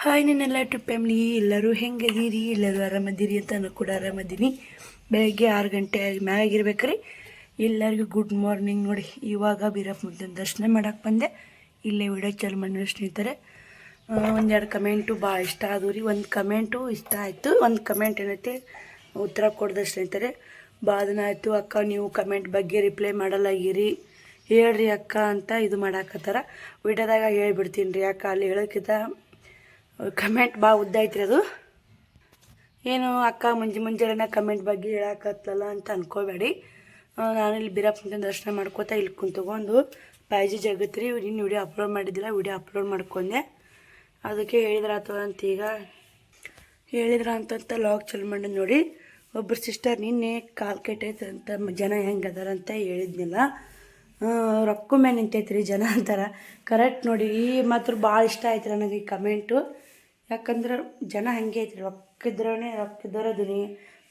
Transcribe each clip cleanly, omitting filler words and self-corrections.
Hi ನನ್ನೆಲ್ಲ family ಎಲ್ಲರೂ ಹೆಂಗದೀರಿ, ಎಲ್ಲರೂ ಆರಾಮದಿರಿ ಅಂತ ನಾನು ಕೂಡ ಆರಾಮದೀನಿ. ಬೆಳಗ್ಗೆ 6 ಗಂಟೆ ಮ್ಯಾಗಿರ್ಬೇಕ್ರಿ. ಎಲ್ಲರಿಗೂ ಗುಡ್ ಮಾರ್ನಿಂಗ್. ನೋಡಿ, ಇವಾಗ ಬೀರಪ್ಪ ಮುದ್ದನ ದರ್ಶನ ಮಾಡಕ್ಕೆ ಬಂದೆ. ಇಲ್ಲೇ ವಿಡಿಯೋ ಚಾಲು ಮಾಡಿ ಸ್ನೇಹಿತರೆ. ಒಂದೆರಡು ಕಮೆಂಟು ಭಾಳ ಇಷ್ಟ ಆದವು ರೀ. ಒಂದು ಕಮೆಂಟು ಇಷ್ಟ ಆಯಿತು, ಒಂದು ಕಮೆಂಟ್ ಏನೈತೆ ಉತ್ತರ ಕೊಡ್ದೆ ಸ್ನೇಹಿತರೆ. ಭಾಳ ದಿನ ಆಯಿತು ಅಕ್ಕ ನೀವು ಕಮೆಂಟ್ ಬಗ್ಗೆ ರಿಪ್ಲೈ ಮಾಡಲಾಗಿರಿ, ಹೇಳ್ರಿ ಅಕ್ಕ ಅಂತ ಇದು ಮಾಡಾಕತ್ತಾರ. ವಿಡಿಯೋದಾಗ ಹೇಳ್ಬಿಡ್ತೀನಿ ರೀ. ಅಕ್ಕ ಅಲ್ಲಿ ಹೇಳೋಕ್ಕಿಂತ ಕಮೆಂಟ್ ಭಾಳ ಉದ್ದ ಐತ್ರಿ. ಅದು ಏನು ಅಕ್ಕ ಮುಂಜಾನೆ ಕಮೆಂಟ್ ಬಗ್ಗೆ ಹೇಳಾಕತ್ತಲ್ಲ ಅಂತ ಅನ್ಕೋಬೇಡಿ. ನಾನಿಲ್ಲಿ ಬೀರಪ್ಪನ ದರ್ಶನ ಮಾಡ್ಕೋತಾ ಇಲ್ಲಿ ಕುಂತ್ಕೊಂಡು ಪಾಯ್ಜಿ ಜಗತ್ರಿ ಇನ್ನು ವಿಡಿಯೋ ಅಪ್ಲೋಡ್ ಮಾಡಿದ್ದಿಲ್ಲ, ವಿಡಿಯೋ ಅಪ್ಲೋಡ್ ಮಾಡ್ಕೊಂಡೆ. ಅದಕ್ಕೆ ಹೇಳಿದ್ರಾತು ಅಂತ ಈಗ ಅಂತಂತ ಲಾಗ್ ಚಲೋ ಮಾಡಿ. ನೋಡಿ, ಒಬ್ಬರು ಸಿಸ್ಟರ್ ನಿನ್ನೆ ಕಾಲು ಕೆಟ್ಟೈತೆ ಅಂತ ಜನ ಹೆಂಗೆ ಅದಾರಂತ ಹೇಳಿದ್ನಿಲ್ಲ. ರೊಕ್ಕ ಮೇಲೆ ನಿಂತೈತ್ರಿ ಜನ ಅಂತಾರ. ಕರೆಕ್ಟ್ ನೋಡಿ, ಈ ಮಾತ್ರ ಭಾಳ ಇಷ್ಟ ಆಯ್ತು ನನಗೆ ಈ ಕಮೆಂಟು. ಯಾಕಂದ್ರೆ ಜನ ಹಂಗೆ ಐತ್ರಿ, ರೊಕ್ಕಿದ್ದವರೇ ದುನಿ,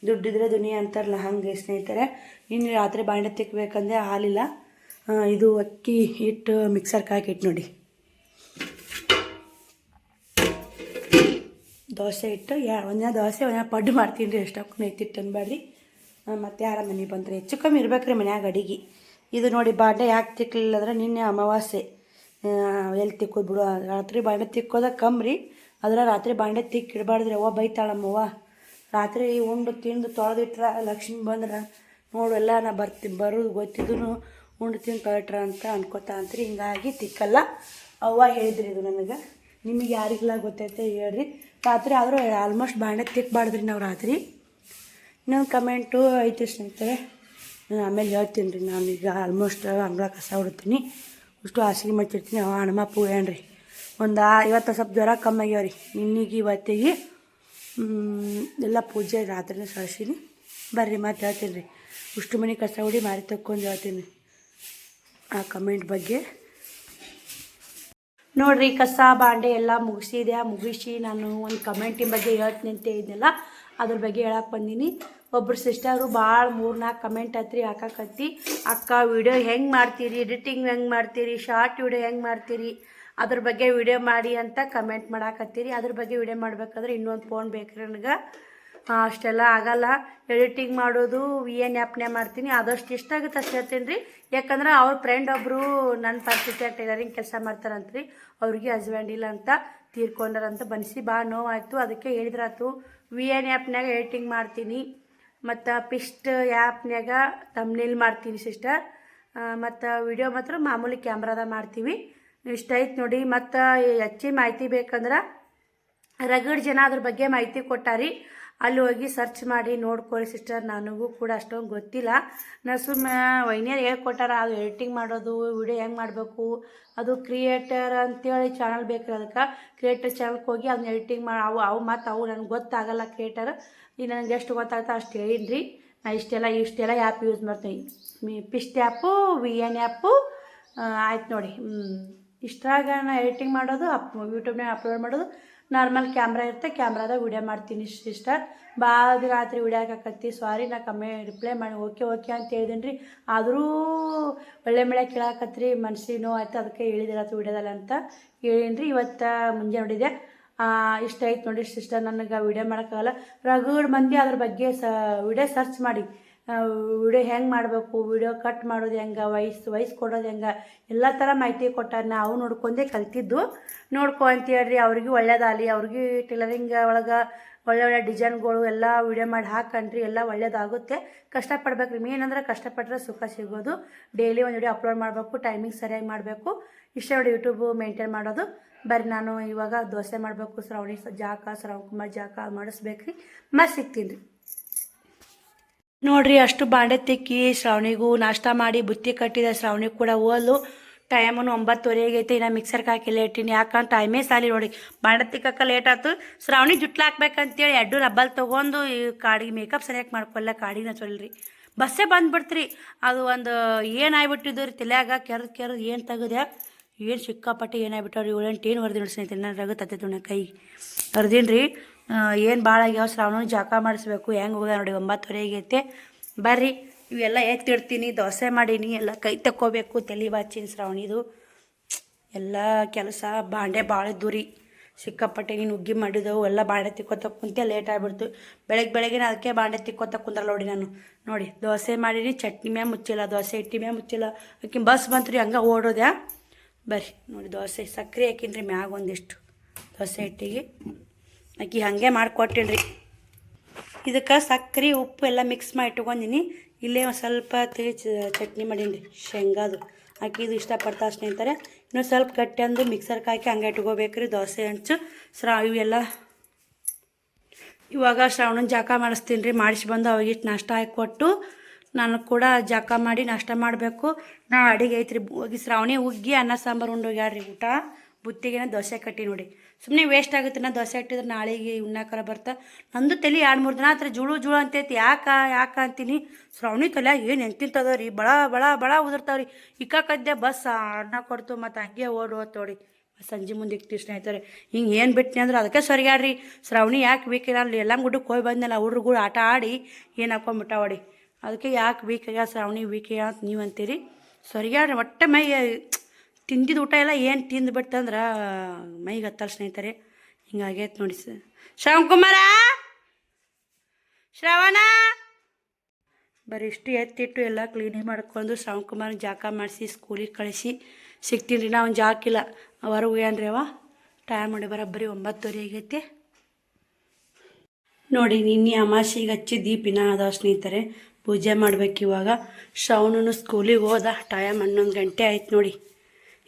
ದುಡ್ಡಿದ್ರೆ ದುನಿ ಅಂತಾರಲ್ಲ ಹಂಗೆ ಸ್ನೇಹಿತರೆ. ಇನ್ನು ರಾತ್ರಿ ಬಾಂಡೆ ತಿಕ್ಕಬೇಕಂದ್ರೆ ಹಾಲಿಲ್ಲ. ಇದು ಅಕ್ಕಿ ಹಿಟ್ಟು ಮಿಕ್ಸರ್ಗೆ ಹಾಕಿಟ್ಟು ನೋಡಿ, ದೋಸೆ ಹಿಟ್ಟು ಒಂದಿನ ದೋಸೆ ಒಂದಿನ ಪಡ್ಡು ಮಾಡ್ತೀನಿ ರೀ. ಎಷ್ಟಕ್ಕೂ ಐತಿಟ್ಟು ಅನ್ಬೇಡ್ರಿ. ಮತ್ತು ಯಾರ ಮನೆ ಬಂದರೆ ಹೆಚ್ಚು ಕಮ್ಮಿ ಇರ್ಬೇಕ್ರಿ ಮನ್ಯಾಗ ಅಡಿಗೆ. ಇದು ನೋಡಿ, ಬಾಂಡೆ ಯಾಕೆ ತಿಕ್ಕಲಿಲ್ಲ ಅಂದ್ರೆ ನಿನ್ನೆ ಅಮಾವಾಸ್ಯೆ, ಎಲ್ಲಿ ತಿಕ್ಕೋದು ಬಿಡು. ರಾತ್ರಿ ಬಾಂಡೆ ತಿಕ್ಕೋದ ಕಮ್ರಿ, ಅದ್ರ ರಾತ್ರಿ ಬಾಂಡೆ ತಿಕ್ಕಿಡ್ಬಾರ್ದ್ರಿ. ಅವ್ವ ಬೈತಾಳಮ್ಮವ್ವ. ರಾತ್ರಿ ಉಂಡು ತಿಂದು ತೊಳೆದಿಟ್ರ ಲಕ್ಷ್ಮಿ ಬಂದ್ರೆ ನೋಡು ಎಲ್ಲ ನಾ ಬರೋದು ಗೊತ್ತಿದ್ದು ಉಂಡು ತಿಂದು ತೊಳೆಟ್ರ ಅಂತ ಅನ್ಕೋತಾ ಅಂತ್ರಿ. ಹಿಂಗಾಗಿ ತಿಕ್ಕಲ್ಲ. ಅವ್ವ ಹೇಳಿದ್ರಿ ಇದು ನನಗೆ. ನಿಮಗೆ ಯಾರಿಗೆಲ್ಲ ಗೊತ್ತೈತೆ ಹೇಳ್ರಿ. ರಾತ್ರಿ ಆದರೂ ಆಲ್ಮೋಸ್ಟ್ ಬಾಂಡೆ ತಿಕ್ಕಬಾರ್ದ್ರಿ ನಾವು ರಾತ್ರಿ. ಇನ್ನೊಂದು ಕಮೆಂಟು ಐತಿ ಸ್ನೇಹಿತರೆ, ನಾನು ಆಮೇಲೆ ಹೇಳ್ತೀನಿ ರೀ. ನಾನೀಗ ಆಲ್ಮೋಸ್ಟ್ ಅಂಗಳ ಕಸ ಹೊಡ್ತೀನಿ, ಅಷ್ಟು ಹಾಸಿಗೆ ಮಚ್ಚಿರ್ತೀನಿ. ಅವ ಹನುಮಪ್ಪು ಏನ್ರಿ ಒಂದು ಇವತ್ತು ಸ್ವಲ್ಪ ಜ್ವರ ಕಮ್ಮಿ ಆಗ್ಯಾವ್ರಿ. ನಿನ್ನಿಗೆ ಇವತ್ತಿಗೆ ಎಲ್ಲ ಪೂಜೆ ರಾತ್ರಿನೇ ಸಳಿಸೀನಿ. ಬರ್ರಿ ಮತ್ತೆ ಹೇಳ್ತೀನಿ ರೀ. ಉಷ್ಟು ಮನೆ ಕಸ ಹೊಡಿ ಮಾರಿ ತಕ್ಕೊಂಡು ಹೇಳ್ತೀನಿ ಆ ಕಮೆಂಟ್ ಬಗ್ಗೆ. ನೋಡಿರಿ, ಕಸ ಬಾಂಡೆ ಎಲ್ಲ ಮುಗಿಸಿ ನಾನು ಒಂದು ಕಮೆಂಟಿನ ಬಗ್ಗೆ ಹೇಳ್ತೀನಿ ಅಂತ ಇದ್ನಲ್ಲ, ಅದ್ರ ಬಗ್ಗೆ ಹೇಳಕ್ಕೆ ಬಂದೀನಿ. ಒಬ್ಬರು ಸಿಸ್ಟರು ಭಾಳ 3-4 ಕಮೆಂಟ್ ಹತ್ರಿ ಹಾಕಕತ್ತಿ. ಅಕ್ಕ ವಿಡಿಯೋ ಹೆಂಗೆ ಮಾಡ್ತೀರಿ, ಎಡಿಟಿಂಗ್ ಹೆಂಗೆ ಮಾಡ್ತೀರಿ, ಶಾರ್ಟ್ ವಿಡಿಯೋ ಹೆಂಗೆ ಮಾಡ್ತೀರಿ, ಅದ್ರ ಬಗ್ಗೆ ವಿಡಿಯೋ ಮಾಡಿ ಅಂತ ಕಮೆಂಟ್ ಮಾಡಾಕತ್ತೀರಿ. ಅದ್ರ ಬಗ್ಗೆ ವಿಡಿಯೋ ಮಾಡಬೇಕಾದ್ರೆ ಇನ್ನೊಂದು ಫೋನ್ ಬೇಕು ನನಗೆ. ಅಷ್ಟೆಲ್ಲ ಆಗಲ್ಲ. ಎಡಿಟಿಂಗ್ ಮಾಡೋದು VN ಆ್ಯಪ್ನೇ ಮಾಡ್ತೀನಿ. ಆದಷ್ಟು ಇಷ್ಟ ಆಗುತ್ತೆ ಅಷ್ಟು ಹೇಳ್ತೀನಿ ರೀ. ಯಾಕಂದ್ರೆ ಅವ್ರ ಫ್ರೆಂಡ್ ಒಬ್ಬರು ನನ್ನ ಪರಿಸ್ಥಿತಿ ಟೈಲರಿಂಗ್ ಕೆಲಸ ಮಾಡ್ತಾರಂತ್ರಿ. ಅವ್ರಿಗೆ ಹಸ್ಬೆಂಡ್ ಇಲ್ಲ ಅಂತ ತೀರ್ಕೊಂಡಾರಂತ ಬನ್ನಿಸಿ ಭಾಳ ನೋವಾಯಿತು. ಅದಕ್ಕೆ ಹೇಳಿದ್ರಾತು VN ಆ್ಯಪ್ನಾಗ ಎಡಿಟಿಂಗ್ ಮಾಡ್ತೀನಿ, ಮತ್ತು ಪಿಸ್ಟ್ ಆ್ಯಪ್ನಾಗ ತಮ್ನೇಲ್ ಮಾಡ್ತೀನಿ ಸಿಸ್ಟರ್. ಮತ್ತು ವಿಡಿಯೋ ಮಾತ್ರ ಮಾಮೂಲಿ ಕ್ಯಾಮ್ರಾದಾಗ ಮಾಡ್ತೀವಿ. ಇಷ್ಟ ಐತೆ ನೋಡಿ. ಮತ್ತು ಹೆಚ್ಚಿನ ಮಾಹಿತಿ ಬೇಕಂದ್ರೆ ರಗಡ್ ಜನ ಅದ್ರ ಬಗ್ಗೆ ಮಾಹಿತಿ ಕೊಟ್ಟಾರಿ. ಅಲ್ಲಿ ಹೋಗಿ ಸರ್ಚ್ ಮಾಡಿ ನೋಡ್ಕೊಳ್ಳಿ ಸಿಸ್ಟರ್. ನನಗೂ ಕೂಡ ಅಷ್ಟೊಂದು ಗೊತ್ತಿಲ್ಲ. ನಾನು ಸುಮ್ಮನೆ ವೈನಿಯರ್ ಹೇಳ್ಕೊಟ್ಟಾರ ಅದು ಎಡಿಟಿಂಗ್ ಮಾಡೋದು, ವಿಡಿಯೋ ಹೆಂಗೆ ಮಾಡಬೇಕು, ಅದು ಕ್ರಿಯೇಟರ್ ಅಂತೇಳಿ ಚಾನಲ್ ಬೇಕು. ಅದಕ್ಕೆ ಕ್ರಿಯೇಟರ್ ಚಾನಲ್ಗೆ ಹೋಗಿ ಅದನ್ನ ಎಡಿಟಿಂಗ್ ಮಾಡಿ ಅವು ನನಗೆ ಗೊತ್ತಾಗಲ್ಲ ಕ್ರಿಯೇಟರ್. ಈಗ ನನಗೆ ಎಷ್ಟು ಗೊತ್ತಾಗ್ತಾ ಅಷ್ಟು ಹೇಳಿನಿ ರೀ. ನಾನು ಇಷ್ಟೆಲ್ಲ ಆ್ಯಪ್ ಯೂಸ್ ಮಾಡ್ತೀನಿ. ಪಿಸ್ಟ್ ಆ್ಯಪು, VN ಆ್ಯಪು ಆಯ್ತು ನೋಡಿ. ಇಷ್ಟ್ರಾಗ ನಾನು ಎಡಿಟಿಂಗ್ ಮಾಡೋದು, ಯೂಟ್ಯೂಬ್ನಾಗ ಅಪ್ಲೋಡ್ ಮಾಡೋದು. ನಾರ್ಮಲ್ ಕ್ಯಾಮ್ರಾ ಇರುತ್ತೆ, ಕ್ಯಾಮ್ರಾದಾಗ ವಿಡಿಯೋ ಮಾಡ್ತೀನಿ ಸಿಸ್ಟರ್. ಭಾಳ ರಾತ್ರಿ ವಿಡಿಯೋ ಹಾಕಕತ್ತಿ. ಸಾರಿ, ನಾ ರಿಪ್ಲೈ ಮಾಡಿ ಓಕೆ ಅಂತ ಹೇಳಿದೀನಿ ರೀ. ಆದರೂ ಒಳ್ಳೆ ಕೇಳಾಕತ್ರಿ, ಮನ್ಸಿಗೆ ನೋವು ಆಯ್ತು. ಅದಕ್ಕೆ ಹೇಳಿದಿರತ್ತು ವಿಡಿಯೋದಲ್ಲಿ ಅಂತ ಹೇಳಿನಿ ರೀ. ಇವತ್ತು ಮುಂಜಾನೆ ನೋಡಿದೆ. ಇಷ್ಟ ಐತೆ ನೋಡಿ ಸಿಸ್ಟರ್. ನನಗೆ ವಿಡಿಯೋ ಮಾಡೋಕ್ಕಾಗಲ್ಲ. ರಗಡ್ ಮಂದಿ ಅದ್ರ ಬಗ್ಗೆ ವಿಡಿಯೋ ಸರ್ಚ್ ಮಾಡಿ ವಿಡಿಯೋ ಹೆಂಗೆ ಮಾಡಬೇಕು, ವಿಡಿಯೋ ಕಟ್ ಮಾಡೋದು ಹೆಂಗೆ, ವಾಯ್ಸ್ ಕೊಡೋದು ಹೆಂಗೆ, ಎಲ್ಲ ಥರ ಮಾಹಿತಿ ಕೊಟ್ಟಾರೆ. ನಾವು ನೋಡ್ಕೊಂಡೇ ಕಲ್ತಿದ್ದು. ಅಂತ ಹೇಳ್ರಿ. ಅವ್ರಿಗೂ ಒಳ್ಳೇದಾಗಲಿ. ಅವ್ರಿಗೆ ಟೈಲರಿಂಗ್ ಒಳಗೆ ಒಳ್ಳೆ ಡಿಸೈನ್ಗಳು ಎಲ್ಲ ವಿಡಿಯೋ ಮಾಡಿ ಹಾಕಂಡ್ರಿ, ಎಲ್ಲ ಒಳ್ಳೇದಾಗುತ್ತೆ. ಕಷ್ಟಪಡ್ಬೇಕ್ರಿ. ಮೇನ್ ಅಂದ್ರೆ ಕಷ್ಟಪಟ್ಟರೆ ಸುಖ ಸಿಗೋದು. ಡೈಲಿ ಒಂದು ವಿಡಿಯೋ ಅಪ್ಲೋಡ್ ಮಾಡಬೇಕು, ಟೈಮಿಂಗ್ ಸರಿಯಾಗಿ ಮಾಡಬೇಕು. ಇಷ್ಟ ನೋಡಿ ಯೂಟ್ಯೂಬು ಮೇಂಟೈನ್ ಮಾಡೋದು. ಬರ್ರಿ, ನಾನು ಇವಾಗ ದೋಸೆ ಮಾಡಬೇಕು. ಶ್ರಾವಣಿ ಕುಮಾರ್ ಜಾಕ ಮಾಡಿಸ್ಬೇಕ್ರಿ. ಮತ್ತೆ ಸಿಗ್ತೀನಿ ರೀ. ನೋಡ್ರಿ, ಅಷ್ಟು ಬಾಂಡೆ ತಿಕ್ಕಿ ಶ್ರಾವಣಿಗೂ ನಾಷ್ಟ ಮಾಡಿ ಬುತ್ತಿ ಕಟ್ಟಿದೆ. ಶ್ರಾವಣಿ ಕೂಡ ಹೋಲು. ಟೈಮು 9:30 ಐತೆ. ಇನ್ನು ಮಿಕ್ಸರ್ಗೆ ಹಾಕಿ ಲೇಟಿನಿ. ಯಾಕಂತ ಟೈಮೇ ಸಾಲಿ ನೋಡಿ. ಬಾಂಡೆ ತಿಕ್ಕಕ್ಕೆ ಲೇಟ್ ಆಯ್ತು. ಶ್ರಾವಣಿ ಜುಟ್ಲು ಹಾಕ್ಬೇಕಂತೇಳಿ 2 ರಬ್ಬಲ್ ತೊಗೊಂಡು ಈ ಕಾಡಿಗೆ ಮೇಕಪ್ ಸರಿಯಾಗಿ ಮಾಡ್ಕೊಲ್ಲ. ಕಾಡಿನ ಚೊಲ್ರಿ ಬಸ್ಸೇ ಬಂದುಬಿಡ್ತ್ರಿ. ಅದು ಒಂದು ಏನಾಗ್ಬಿಟ್ಟಿದ್ದು ರೀ ತಲೆಯಾಗ ಕೆರೆದು ಏನು ತೆಗೆದೆ, ಏನು ಸಿಕ್ಕಾಪಟ್ಟೆ ಏನಾಗ್ಬಿಟ್ಟವ್ರಿ. 7-8 ಏನು ಹೊರದಿ ನೋಡಿ ಸ್ನೇಹಿತರೆ. ನಾನು ರಗತ್ತೈತೆ ಕೈ ಹೊರದೀನಿ ರೀ. ಏನು ಭಾಳ ಆಗ್ಯಾವ. ಶ್ರಾವಣಿ ಜಾಕ ಮಾಡಿಸ್ಬೇಕು. ಹೆಂಗೆ ಹೋದ ನೋಡಿ, 9:30 ಐತೆ. ಬರ್ರಿ, ಇವೆಲ್ಲ ಎತ್ತಿಡ್ತೀನಿ. ದೋಸೆ ಮಾಡೀನಿ, ಎಲ್ಲ ಕೈ ತಕ್ಕೋಬೇಕು. ತಲೆ ಬಾಚಿನ ಶ್ರಾವಣಿದು ಎಲ್ಲ ಕೆಲಸ. ಬಾಂಡೆ ಭಾಳ ಇದ್ದು ರೀ. ಸಿಕ್ಕಾಪಟ್ಟೆ ನೀನು ಹುಗ್ಗಿ ಮಾಡಿದೆವು ಎಲ್ಲ ಬಾಂಡೆ ತಿಕ್ಕೋತ ಕುಂತೆ ಲೇಟ್ ಆಗಿಬಿಡ್ತು. ಬೆಳಗ್ಗೆ ಅದಕ್ಕೆ ಬಾಂಡೆ ತಿಕ್ಕೋತ ಕುಂದ್ರಲ್ಲ ನೋಡಿ ನಾನು. ನೋಡಿ ದೋಸೆ ಮಾಡಿರಿ, ಚಟ್ನಿ ಮ್ಯಾಗ ಮುಚ್ಚಿಲ್ಲ, ದೋಸೆ ಹಿಟ್ಟಿ ಮ್ಯಾಗ ಮುಚ್ಚಿಲ್ಲ. ಆಕಿ ಬಸ್ ಬಂತು ರೀ, ಹಂಗೆ ಓಡೋದ್ಯಾ. ಬರ್ರಿ ನೋಡಿ ದೋಸೆ ಸಕ್ಕರೆ ಹಾಕಿನ್ರಿ ಮ್ಯಾಗ ಒಂದಿಷ್ಟು ದೋಸೆ ಹಿಟ್ಟಿಗೆ. ಆಕಿ ಹಾಗೆ ಮಾಡಿಕೊಟ್ಟಿಲ್ರಿ. ಇದಕ್ಕೆ ಸಕ್ಕರೆ ಉಪ್ಪು ಎಲ್ಲ ಮಿಕ್ಸ್ ಮಾಡಿ ಇಟ್ಕೊಂಡಿನಿ. ಇಲ್ಲೇ ಒಂದು ಸ್ವಲ್ಪ ಚಟ್ನಿ ಮಾಡೀನಿ ಶೇಂಗಾದು. ಇದು ಇಷ್ಟಪಡ್ತಾ ಸ್ನೇಹಿತರೆ. ಇನ್ನೂ ಸ್ವಲ್ಪ ಗಟ್ಟಿ ಅಂದು ಮಿಕ್ಸರ್ಗೆ ಹಾಕಿ ಹಂಗೆ ಇಟ್ಕೋಬೇಕ್ರಿ ದೋಸೆ ಹಂಚು ಇವೆಲ್ಲ. ಇವಾಗ ಶ್ರಾವಣನ ಜಾಕ ಮಾಡಿಸ್ತೀನಿ ರೀ. ಮಾಡಿಸಿ ಬಂದು ಅವಾಗಿಟ್ಟು ನಾಷ್ಟ ಹಾಕಿಕೊಟ್ಟು ನಾನು ಕೂಡ ಜಾಕ ಮಾಡಿ ನಾಷ್ಟ ಮಾಡಬೇಕು. ನಾ ಅಡಿಗೆ ಐತ್ರಿ. ಹೋಗಿ ಶ್ರಾವಣಿ ಹುಗ್ಗಿ ಅನ್ನ ಸಾಂಬಾರು ಉಂಡೋಗ್ಯಾಡ್ರಿ ಊಟ. ಬುತ್ತಿಗೆನ ದೋಸೆ ಕಟ್ಟಿ ನೋಡಿ. ಸುಮ್ಮನೆ ವೇಸ್ಟ್ ಆಗುತ್ತೆ. ನಾ ದೋಸೆ ಇಟ್ಟಿದ್ರೆ ನಾಳೆಗೆ ಉಣ್ಣಾಕರ ಬರ್ತಾ. ನಂದು ತಲೆ 2-3 ದಿನ ಹತ್ರ ಜುಳು ಅಂತೈತಿ. ಯಾಕೆ ಅಂತೀನಿ. ಶ್ರಾವಣಿ ತಲೆ ಏನು ಎಂತಿಂತದ ರೀ, ಬಳ ಉದುರ್ತಾವ್ರಿ. ಇಕ್ಕಾಕದ್ದೆ ಬಸ್ ಅನ್ನ ಕೊಡ್ತು ಮತ್ತು ಹಂಗೆ ಓಡೋತೋಡಿ ಸಂಜೆ ಮುಂದೆ ಇಕ್ತೀವಿ ಸ್ನೇಹಿತರೆ. ಹಿಂಗೆ ಏನು ಬಿಟ್ಟಿನಿ ಅಂದ್ರೆ ಅದಕ್ಕೆ ಸರಿಯಾಡ್ರಿ. ಶ್ರಾವಣಿ ಯಾಕೆ ಬೇಕಿಲ್ಲ ಅಲ್ಲಿ ಎಲ್ಲ ಗುಡ್ಡಕ್ಕೆ ಹೋಗಿ ಬಂದೆಲ್ಲ ಹುಡ್ರುಗಳು ಆಟ ಆಡಿ ಏನು ಹಾಕೊಂಬಿಟ್ಟ ಹೊಡಿ. ಅದಕ್ಕೆ ಯಾಕೆ ವೀಕಾಗ ಶ್ರಾವಣಿ ವೀಕೆ ಅಂತ ನೀವು ಅಂತೀರಿ. ಸರಿಯಾಡ್ರಿ. ಒಟ್ಟೆ ಮೈ ತಿಂದಿದ್ದು ಊಟ ಎಲ್ಲ ಏನು ತಿಂದುಬಿಟ್ಟಂದ್ರೆ ಮೈಗೆ ಹತ್ತಲ್ಲ ಸ್ನೇಹಿತರೆ. ಹಿಂಗಾಗೈತೆ ನೋಡಿ. ಶ್ರವಣಕುಮಾರ, ಶ್ರವಣ ಬರೀ ಇಷ್ಟು ಎತ್ತಿಟ್ಟು ಎಲ್ಲ ಕ್ಲೀನಿಂಗ್ ಮಾಡ್ಕೊಂಡು ಶ್ರವಣಕುಮಾರನ ಜಾಕ ಮಾಡಿಸಿ ಸ್ಕೂಲಿಗೆ ಕಳಿಸಿ ಸಿಗ್ತೀನಿ ರೀ. ನಾವು ಜಾಕಿಲ್ಲ ಹೊರಗೆ ಏನ್ರಿ ಅವ ಟೈಮ್ ಮಾಡಿ ಬರೋಬ್ಬರಿ 9:30 ಆಗೈತಿ ನೋಡಿ. ನಿನ್ನೆ ಅಮಾಸಿಗೆ ಹಚ್ಚಿ ದೀಪಿನ ಅದಾವ ಸ್ನೇಹಿತರೆ. ಪೂಜೆ ಮಾಡ್ಬೇಕು ಇವಾಗ. ಶ್ರವಣನು ಸ್ಕೂಲಿಗೆ ಹೋದ. ಟೈಮ್ 11 ಗಂಟೆ ಆಯ್ತು ನೋಡಿ.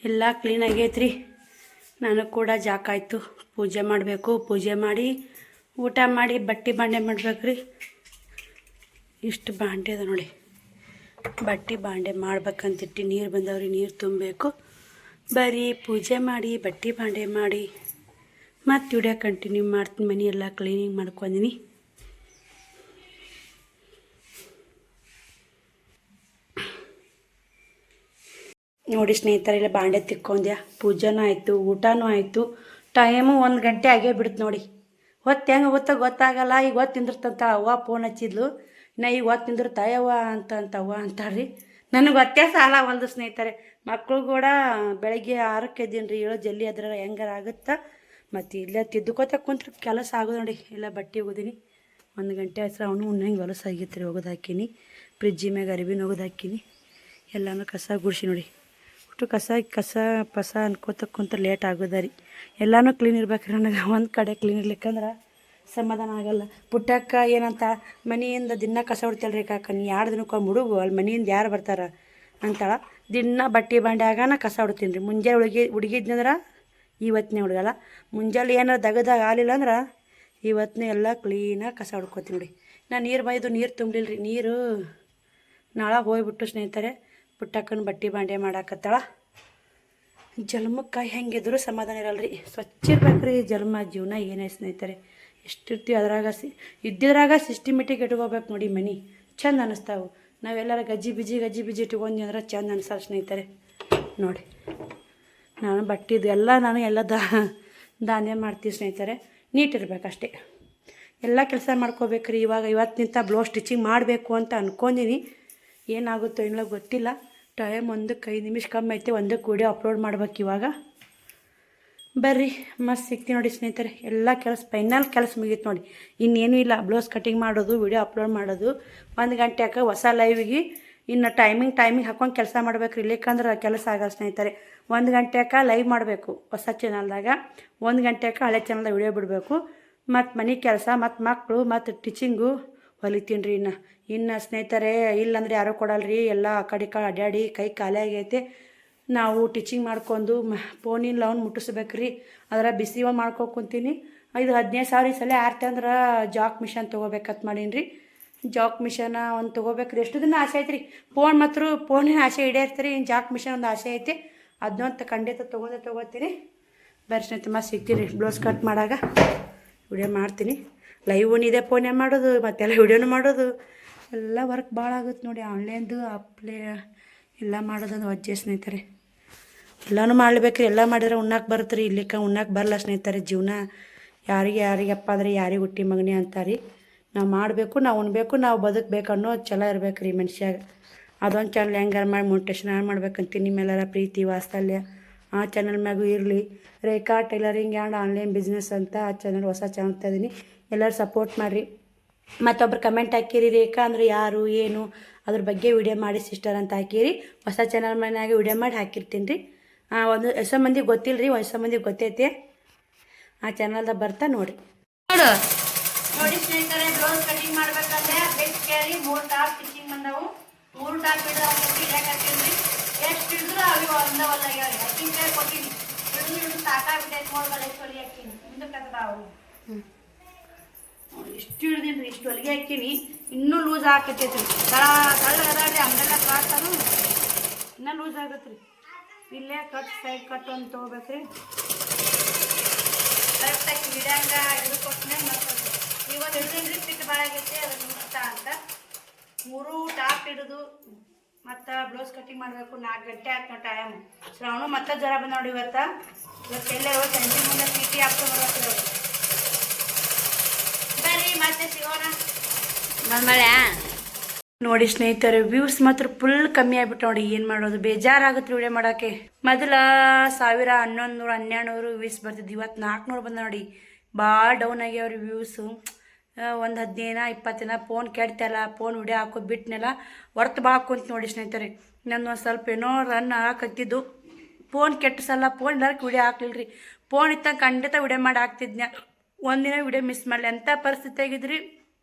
ಎಲ್ಲ ಕ್ಲೀನ್ ಆಗೈತ್ರಿ. ನಾನು ಕೂಡ ಜಾಕ ಆಯಿತು. ಪೂಜೆ ಮಾಡಬೇಕು. ಪೂಜೆ ಮಾಡಿ ಊಟ ಮಾಡಿ ಬಟ್ಟೆ ಬಾಂಡೆ ಮಾಡ್ಬೇಕ್ರಿ. ಇಷ್ಟು ಬಾಂಡೆ ಅದ ನೋಡಿ. ಬಟ್ಟೆ ಬಾಂಡೆ ಮಾಡ್ಬೇಕಂತಿಟ್ಟು ನೀರು ಬಂದವ್ರಿ, ನೀರು ತುಂಬಬೇಕು. ಬರೀ ಪೂಜೆ ಮಾಡಿ ಬಟ್ಟೆ ಬಾಂಡೆ ಮಾಡಿ ಮತ್ತು ವಿಡಿಯೋ ಕಂಟಿನ್ಯೂ ಮಾಡ್ತೀನಿ. ಮನೆ ಎಲ್ಲ ಕ್ಲೀನಿಂಗ್ ಮಾಡ್ಕೊಂಡಿನಿ. ನೋಡಿ ಸ್ನೇಹಿತರೆ, ಇಲ್ಲ ಬಾಂಡೆ ತಿಕ್ಕೊಂಡ್ಯಾ, ಪೂಜೆನೂ ಆಯಿತು, ಊಟನೂ ಆಯಿತು. ಟೈಮು 1 ಗಂಟೆ ಆಗೇ ಬಿಡ್ತು ನೋಡಿ. ಹೊತ್ತು ಹೆಂಗೆ ಗೊತ್ತಾಗಲ್ಲ. ಈಗ ಹೊತ್ತು ತಿಂದಿರ್ತಂತ ಅವ್ವ ಫೋನ್ ಹಚ್ಚಿದ್ಲು. ನಾ ಈಗ ಹೊತ್ತು ತಿಂದಿರ್ತಾಯವ್ವ ಅಂತವ್ವ ಅಂತಾರ್ರಿ. ನನಗೆ ವ್ಯತ್ಯಾಸ ಅಲ್ಲ ಒಂದು ಸ್ನೇಹಿತರೆ. ಮಕ್ಕಳು ಕೂಡ ಬೆಳಗ್ಗೆ 6ಕ್ಕೆ ಎದ್ದೀನಿ ರೀ. ಜಲ್ದಿ ಅದ್ರ ಹೆಂಗಾರ ಆಗುತ್ತಾ. ಮತ್ತು ಇಲ್ಲೇ ತಿದ್ದುಕೋತ ಕುಂತ್ರೆ ಕೆಲಸ ಆಗೋದು ನೋಡಿ. ಎಲ್ಲ ಬಟ್ಟೆ ಹೋಗೋದೀನಿ. 1 ಗಂಟೆ ಆಯ್ತು. ಅವನು ಉಣ್ಣಂಗೆ ಹೊಲಸು ಆಗಿತ್ತು ರೀ. ಹೋಗೋದು ಹಾಕೀನಿ. ಫ್ರಿಜ್ಜಿ ಮ್ಯಾಗ ಅರಿಬಿನ ಹೋಗೋದು ಹಾಕೀನಿ. ಎಲ್ಲನೂ ಕಸ ಗುಡಿಸಿ ನೋಡಿ. ಅಷ್ಟು ಕಸ ಅನ್ಕೋತ ಕುಂತ ಲೇಟ್ ಆಗೋದ ರೀ. ಎಲ್ಲನೂ ಕ್ಲೀನ್ ಇರ್ಬೇಕ್ರಿ. ನನಗೆ ಒಂದು ಕಡೆ ಕ್ಲೀನ್ ಇರ್ಲಿಕ್ಕಂದ್ರೆ ಸಮಾಧಾನ ಆಗಲ್ಲ. ಪುಟ್ಟಕ್ಕ ಏನಂತ ಮನೆಯಿಂದ ದಿನ ಕಸ ಹೊಡ್ತಲ್ರಿ ಕಾಕ, ನೀ 2 ದಿನಕ್ಕೆ ಹುಡುಗು ಅಲ್ಲಿ ಮನೆಯಿಂದ ಯಾರು ಬರ್ತಾರ ಅಂತಾಳ. ದಿನ ಬಟ್ಟೆ ಬಾಂಡೆ ಆಗಾನ ಕಸ ಹೊಡ್ತೀನಿ ರೀ. ಮುಂಜಾನೆ ಹುಡುಗಿದ್ನಂದ್ರೆ ಇವತ್ತನೇ ಹುಡುಗಲ್ಲ. ಮುಂಜಾನೆ ಏನಾರು ದಗದಾಗ ಆಗಲಿಲ್ಲ ಅಂದ್ರೆ ಇವತ್ತನೇ ಎಲ್ಲ ಕ್ಲೀನಾಗಿ ಕಸ ಹೊಡ್ಕೊತೀನಿ ನೋಡಿ. ನಾನು ನೀರು ತುಂಬಲಿಲ್ಲ ರೀ. ನೀರು ನಾಳೆ ಹೋಗ್ಬಿಟ್ಟು ಸ್ನೇಹಿತರೆ ಪುಟ್ಟಕ್ಕನ ಬಟ್ಟೆ ಬಾಂಡೆ ಮಾಡಾಕತ್ತಾಳ. ಜನ್ಮಕ್ಕೆ ಹೆಂಗಿದ್ರು ಸಮಾಧಾನ ಇರಲ್ರಿ. ಸ್ವಚ್ಛ ಇರ್ಬೇಕ್ರಿ ಜನ್ಮ. ಜೀವನ ಏನೇ ಸ್ನೇಹಿತರೆ. ಎಷ್ಟಿರ್ತೀವಿ ಅದ್ರಾಗ ಇದ್ದಿದ್ರಾಗ ಸಿಸ್ಟಮೆಟಿಕ್ ಇಟ್ಕೋಬೇಕು ನೋಡಿ. ಮನೆ ಚಂದ ಅನ್ನಿಸ್ತಾವೆ. ನಾವೆಲ್ಲರ ಗಜ್ಜಿ ಬಿಜಿ ಇಟ್ಕೊಂಡ್ವಿ ಅಂದ್ರೆ ಚಂದ ಅನ್ಸಲ್ಲ ಸ್ನೇಹಿತರೆ. ನೋಡಿ ನಾನು ಬಟ್ಟಿದ್ದು ಎಲ್ಲ ಧಾನ್ಯ ಮಾಡ್ತೀವಿ ಸ್ನೇಹಿತರೆ. ನೀಟ್ ಇರಬೇಕಷ್ಟೇ. ಎಲ್ಲ ಕೆಲಸ ಮಾಡ್ಕೋಬೇಕ್ರಿ. ಇವತ್ತಿನಿಂದ ಬ್ಲೌಸ್ ಸ್ಟಿಚಿಂಗ್ ಮಾಡಬೇಕು ಅಂತ ಅಂದ್ಕೊಂಡಿನಿ. ಏನಾಗುತ್ತೋ ಇಲ್ಲ ಗೊತ್ತಿಲ್ಲ. ಟೈಮ್ 5 ನಿಮಿಷ ಕಮ್ಮಿ ಐತೆ. 1ಕ್ಕೆ ವಿಡಿಯೋ ಅಪ್ಲೋಡ್ ಮಾಡ್ಬೇಕು ಇವಾಗ. ಬರ್ರಿ ಮಸ್ತ್ ಸಿಗ್ತೀನಿ ನೋಡಿ ಸ್ನೇಹಿತರೆ. ಎಲ್ಲ ಫೈನಲ್ ಕೆಲಸ ಮುಗೀತು ನೋಡಿ. ಇನ್ನೇನು ಇಲ್ಲ. ಬ್ಲೌಸ್ ಕಟಿಂಗ್ ಮಾಡೋದು, ವಿಡಿಯೋ ಅಪ್ಲೋಡ್ ಮಾಡೋದು. 1 ಗಂಟೆಗೆ ಹೊಸ ಲೈವಿಗೆ ಇನ್ನು ಟೈಮಿಂಗ್ ಹಾಕೊಂಡು ಕೆಲಸ ಮಾಡ್ಬೇಕ್ರಿ. ಇಲ್ಲಿಕ್ಕಂದ್ರೆ ಕೆಲಸ ಆಗಲ್ಲ ಸ್ನೇಹಿತರೆ. 1 ಗಂಟೆಗೆ ಲೈವ್ ಮಾಡಬೇಕು ಹೊಸ ಚಾನಲ್ದಾಗ. 1 ಗಂಟೆಗೆ ಹಳೆ ಚಾನಲ್ದಾಗ ವಿಡಿಯೋ ಬಿಡಬೇಕು. ಮತ್ತು ಮನೆ ಕೆಲಸ, ಮತ್ತು ಮಕ್ಕಳು, ಮತ್ತು ಟೀಚಿಂಗು ಹೊಲಿತೀನಿ ರೀ. ಇನ್ನು ಸ್ನೇಹಿತರೆ ಇಲ್ಲಾಂದ್ರೆ ಯಾರೂ ಕೊಡಲ್ರಿ. ಎಲ್ಲ ಆ ಕಡೆ ಅಡ್ಡಾಡಿ ಕೈ ಖಾಲಿ ಆಗೈತೆ. ನಾವು ಟೀಚಿಂಗ್ ಮಾಡ್ಕೊಂಡು ಫೋನಿನ ಲೌನ್ ಮುಟ್ಟಿಸ್ಬೇಕ್ರಿ. ಅದರ ಬಿಸಿ ಮಾಡ್ಕೊತೀನಿ. 15,000 ಈ ಸಲ ಆರ್ತಂದ್ರೆ ಜಾಕ್ ಮಿಷನ್ ತೊಗೋಬೇಕಂತ ಮಾಡೀನಿ ರೀ. ಜಾಕ್ ಮಿಷನ್ ಒಂದು ತೊಗೋಬೇಕ್ರಿ. ಎಷ್ಟು ದಿನ ಆಸೆ ಐತ್ರಿ. ಫೋನಿನ ಆಸೆ ಈಡೇರ್ತೀರಿ. ಇನ್ನು ಜಾಕ್ ಮಿಷನ್ ಒಂದು ಆಸೆ ಐತಿ. ಅದನ್ನಂತ ಖಂಡಿತ ತೊಗೋತೀನಿ. ಬರ್ರಿ ಸ್ನೇಹಿತರೆ ಮತ್ತೆ ಸಿಗ್ತೀನಿ ರೀ. ಬ್ಲೌಸ್ ಕಟ್ ಮಾಡಾಗ ವಿಡಿಯೋ ಮಾಡ್ತೀನಿ. ಲೈವ್ ಇದೆ ಫೋನೇ ಮಾಡೋದು, ಮತ್ತೆಲ್ಲ ವಿಡಿಯೋನು ಮಾಡೋದು. ಎಲ್ಲ ವರ್ಕ್ ಭಾಳ ಆಗುತ್ತೆ ನೋಡಿ. ಆನ್ಲೈನ್ದು ಎಲ್ಲ ಮಾಡೋದಂದ್ರೆ ವಜ್ಜೆ ಸ್ನೇಹಿತರೆ. ಎಲ್ಲನೂ ಮಾಡ್ಬೇಕ್ರಿ. ಎಲ್ಲ ಮಾಡಿದ್ರೆ ಉಣ್ಣಾಕೆ ಬರುತ್ತೆ ರೀ. ಇಲ್ಲಿಕ್ಕೆ ಉಣ್ಣಾಕೆ ಬರಲ್ಲ ಸ್ನೇಹಿತರೆ. ಜೀವನ ಯಾರಿಗಪ್ಪ ಅಂದರೆ ಯಾರಿಗೆ ಹುಟ್ಟಿ ಮಗನೇ ಅಂತಾರೆ. ನಾವು ಮಾಡಬೇಕು, ನಾವು ಉಣ್ಬೇಕು, ನಾವು ಬದುಕಬೇಕು ಅನ್ನೋ ಛಲ ಇರ್ಬೇಕು ರೀ ಮನುಷ್ಯಾಗ. ಅದೊಂದು ಚಾನಲ್ ಹೆಂಗಾರ ಮಾಡಿ ಮೋಟಿವೇಶನ್ ಮಾಡ್ಬೇಕಂತೀನಿ. ನಿಮ್ಮೆಲ್ಲರ ಪ್ರೀತಿ ವಾತ್ಸಲ್ಯ ಆ ಚಾನಲ್ ಮ್ಯಾಗೂ ಇರಲಿ. ರೇಖಾ ಟೈಲರಿಂಗ್ ಆ್ಯಂಡ್ ಆನ್ಲೈನ್ ಬಿಸ್ನೆಸ್ ಅಂತ ಆ ಚಾನಲ್ ಹೊಸ ಚಾನಲ್ ಇದ್ದೀನಿ, ಎಲ್ಲರೂ ಸಪೋರ್ಟ್ ಮಾಡಿರಿ. ಮತ್ತೊಬ್ರು ಕಮೆಂಟ್ ಹಾಕಿರಿ, ರೇಖಾ ಅಂದರೆ ಯಾರು ಏನು ಅದ್ರ ಬಗ್ಗೆ ವಿಡಿಯೋ ಮಾಡಿ ಸಿಸ್ಟರ್ ಅಂತ ಹಾಕಿರಿ. ಹೊಸ ಚಾನಲ್ ಮನೆಯಾಗೆ ವಿಡಿಯೋ ಮಾಡಿ ಹಾಕಿರ್ತೀನಿ ರೀ. ಒಂದು ಹೊಸ ಮಂದಿಗೆ ಗೊತ್ತಿಲ್ಲ ರೀ, ಹೊಸ ಮಂದಿಗೆ ಗೊತ್ತೈತೆ. ಆ ಚಾನಲ್ದಾಗ ಬರ್ತಾ ನೋಡಿ ಸ್ನೇಹಿತರೆ. ಬ್ಲೌಸ್ ಕಟಿಂಗ್ ಮಾಡ್ಬೇಕಂದ್ರೆ ಬೆಸ್ಟ್ ಕೇಳಿ 3 ಟಾಪ್ ಸ್ಟಿಚಿಂಗ್ ಬಂದವು. 3 ಟಾಪ್ ಹಾಕಿದ್ರಿ. ಎಷ್ಟು ಹಿಡಿದ್ರು ಅವು ಒಂದವಲ್ಲ ಹಕ್ಕಿಂಗ್ ಕೊಟ್ಟಿನಿ. ಹಿಡಿದು ಸಾಕಾಗ್ಬಿಟ್ಟೈತೆ ನೋಡ್ಬಾರ್ದು. ಎಷ್ಟು ಹೊಲಿಗೆ ಹಾಕಿನಿ ಮುಂದಕ್ಕೆ ಅವು ಇಷ್ಟು ಹಿಡಿದೀನಿ ರೀ. ಇಷ್ಟು ಹೊಲಿಗೆ ಹಾಕಿನಿ, ಇನ್ನೂ ಲೂಸ್ ಹಾಕತ್ತೈತ್ರಿ. ತಳ್ಳ ಅದಾಡ್ರಿ ಹಂಗೆಲ್ಲ ಕಾಡ್ತಾನು ಇನ್ನೂ ಲೂಸ್ ಆಗತ್ತೆ ರೀ. ಇಲ್ಲೇ ಕಟ್ ಸೈಡ್ ಕಟ್ ಒಂದು ತೊಗೋಬೇಕ್ರಿ. ಕರೆಕ್ಟಾಗಿ ಹಿಡಿಯಂಗ ಹಿಡಿದು ಕೊಟ್ಟನೆ ಮತ್ತೆ ಇವತ್ತು ಹಿಡಿದ್ರಿ. ಪಿಟ್ ಭಾಳ ಆಗೈತೆ ಅದನ್ನು ಮುಗಿಸ್ತಾ ಅಂತ 3 ಟಾಪ್ ಹಿಡಿದು ಮತ್ತು ಬ್ಲೌಸ್ ಕಟಿಂಗ್ ಮಾಡಬೇಕು. 4 ಗಂಟೆ ಆಯ್ತು ನಾವು ಟೈಮ್. ಶ್ರಾವಣ ಮತ್ತೆ ಜ್ವರ ಬಂದು ನೋಡಿ ಇವತ್ತೆಲ್ಲ ಸಂಜೆ ಮುಂದೆ ಸಿಟಿ ಹಾಕ್ಕೊಂಡು ಬರ್ಬೇಕು. ಬರ್ರಿ ಮತ್ತೆ ಸಿಗೋಣ. ನೋಡಿ ಸ್ನೇಹಿತರೆ, ವ್ಯೂಸ್ ಮಾತ್ರ ಫುಲ್ ಕಮ್ಮಿ ಆಗ್ಬಿಟ್ಟು ನೋಡಿ. ಏನು ಮಾಡೋದು, ಬೇಜಾರಾಗುತ್ತೆ ವಿಡಿಯೋ ಮಾಡೋಕ್ಕೆ. ಮೊದಲ 1000, 1100, 1200 ವ್ಯೂಸ್ ಬರ್ತಿದ್ದು. ಇವತ್ತು 400 ಬಂದ ನೋಡಿ. ಭಾಳ ಡೌನ್ ಆಗ್ಯಾವ್ರಿ ವ್ಯೂಸು. ಒಂದು 15 ದಿನ 20 ದಿನ ಫೋನ್ ಕೆಡ್ತಲ್ಲ, ಫೋನ್ ವಿಡಿಯೋ ಹಾಕೋದು ಬಿಟ್ಟನೆಲ್ಲ ಹೊರ್ತು ಭಾಳ ಕುಂತು ನೋಡಿ ಸ್ನೇಹಿತರೆ. ನಾನು ಒಂದು ಸ್ವಲ್ಪ ಏನೋ ರನ್ ಹಾಕತ್ತಿದ್ದು. ಫೋನ್ ಕೆಟ್ಟ ಸಲ ಫೋನ್ ಎಲ್ಲಕ್ಕೆ ವಿಡಿಯೋ ಹಾಕ್ಲಿಲ್ಲ ರೀ. ಫೋನ್ ಇತ್ತ ಖಂಡಿತ ವಿಡಿಯೋ ಮಾಡಿ ಹಾಕ್ತಿದ್ನ. ಒಂದಿನ ವಿಡಿಯೋ ಮಿಸ್ ಮಾಡಲಿ. ಎಂಥ ಪರಿಸ್ಥಿತಿ ಆಗಿದ್ರಿ,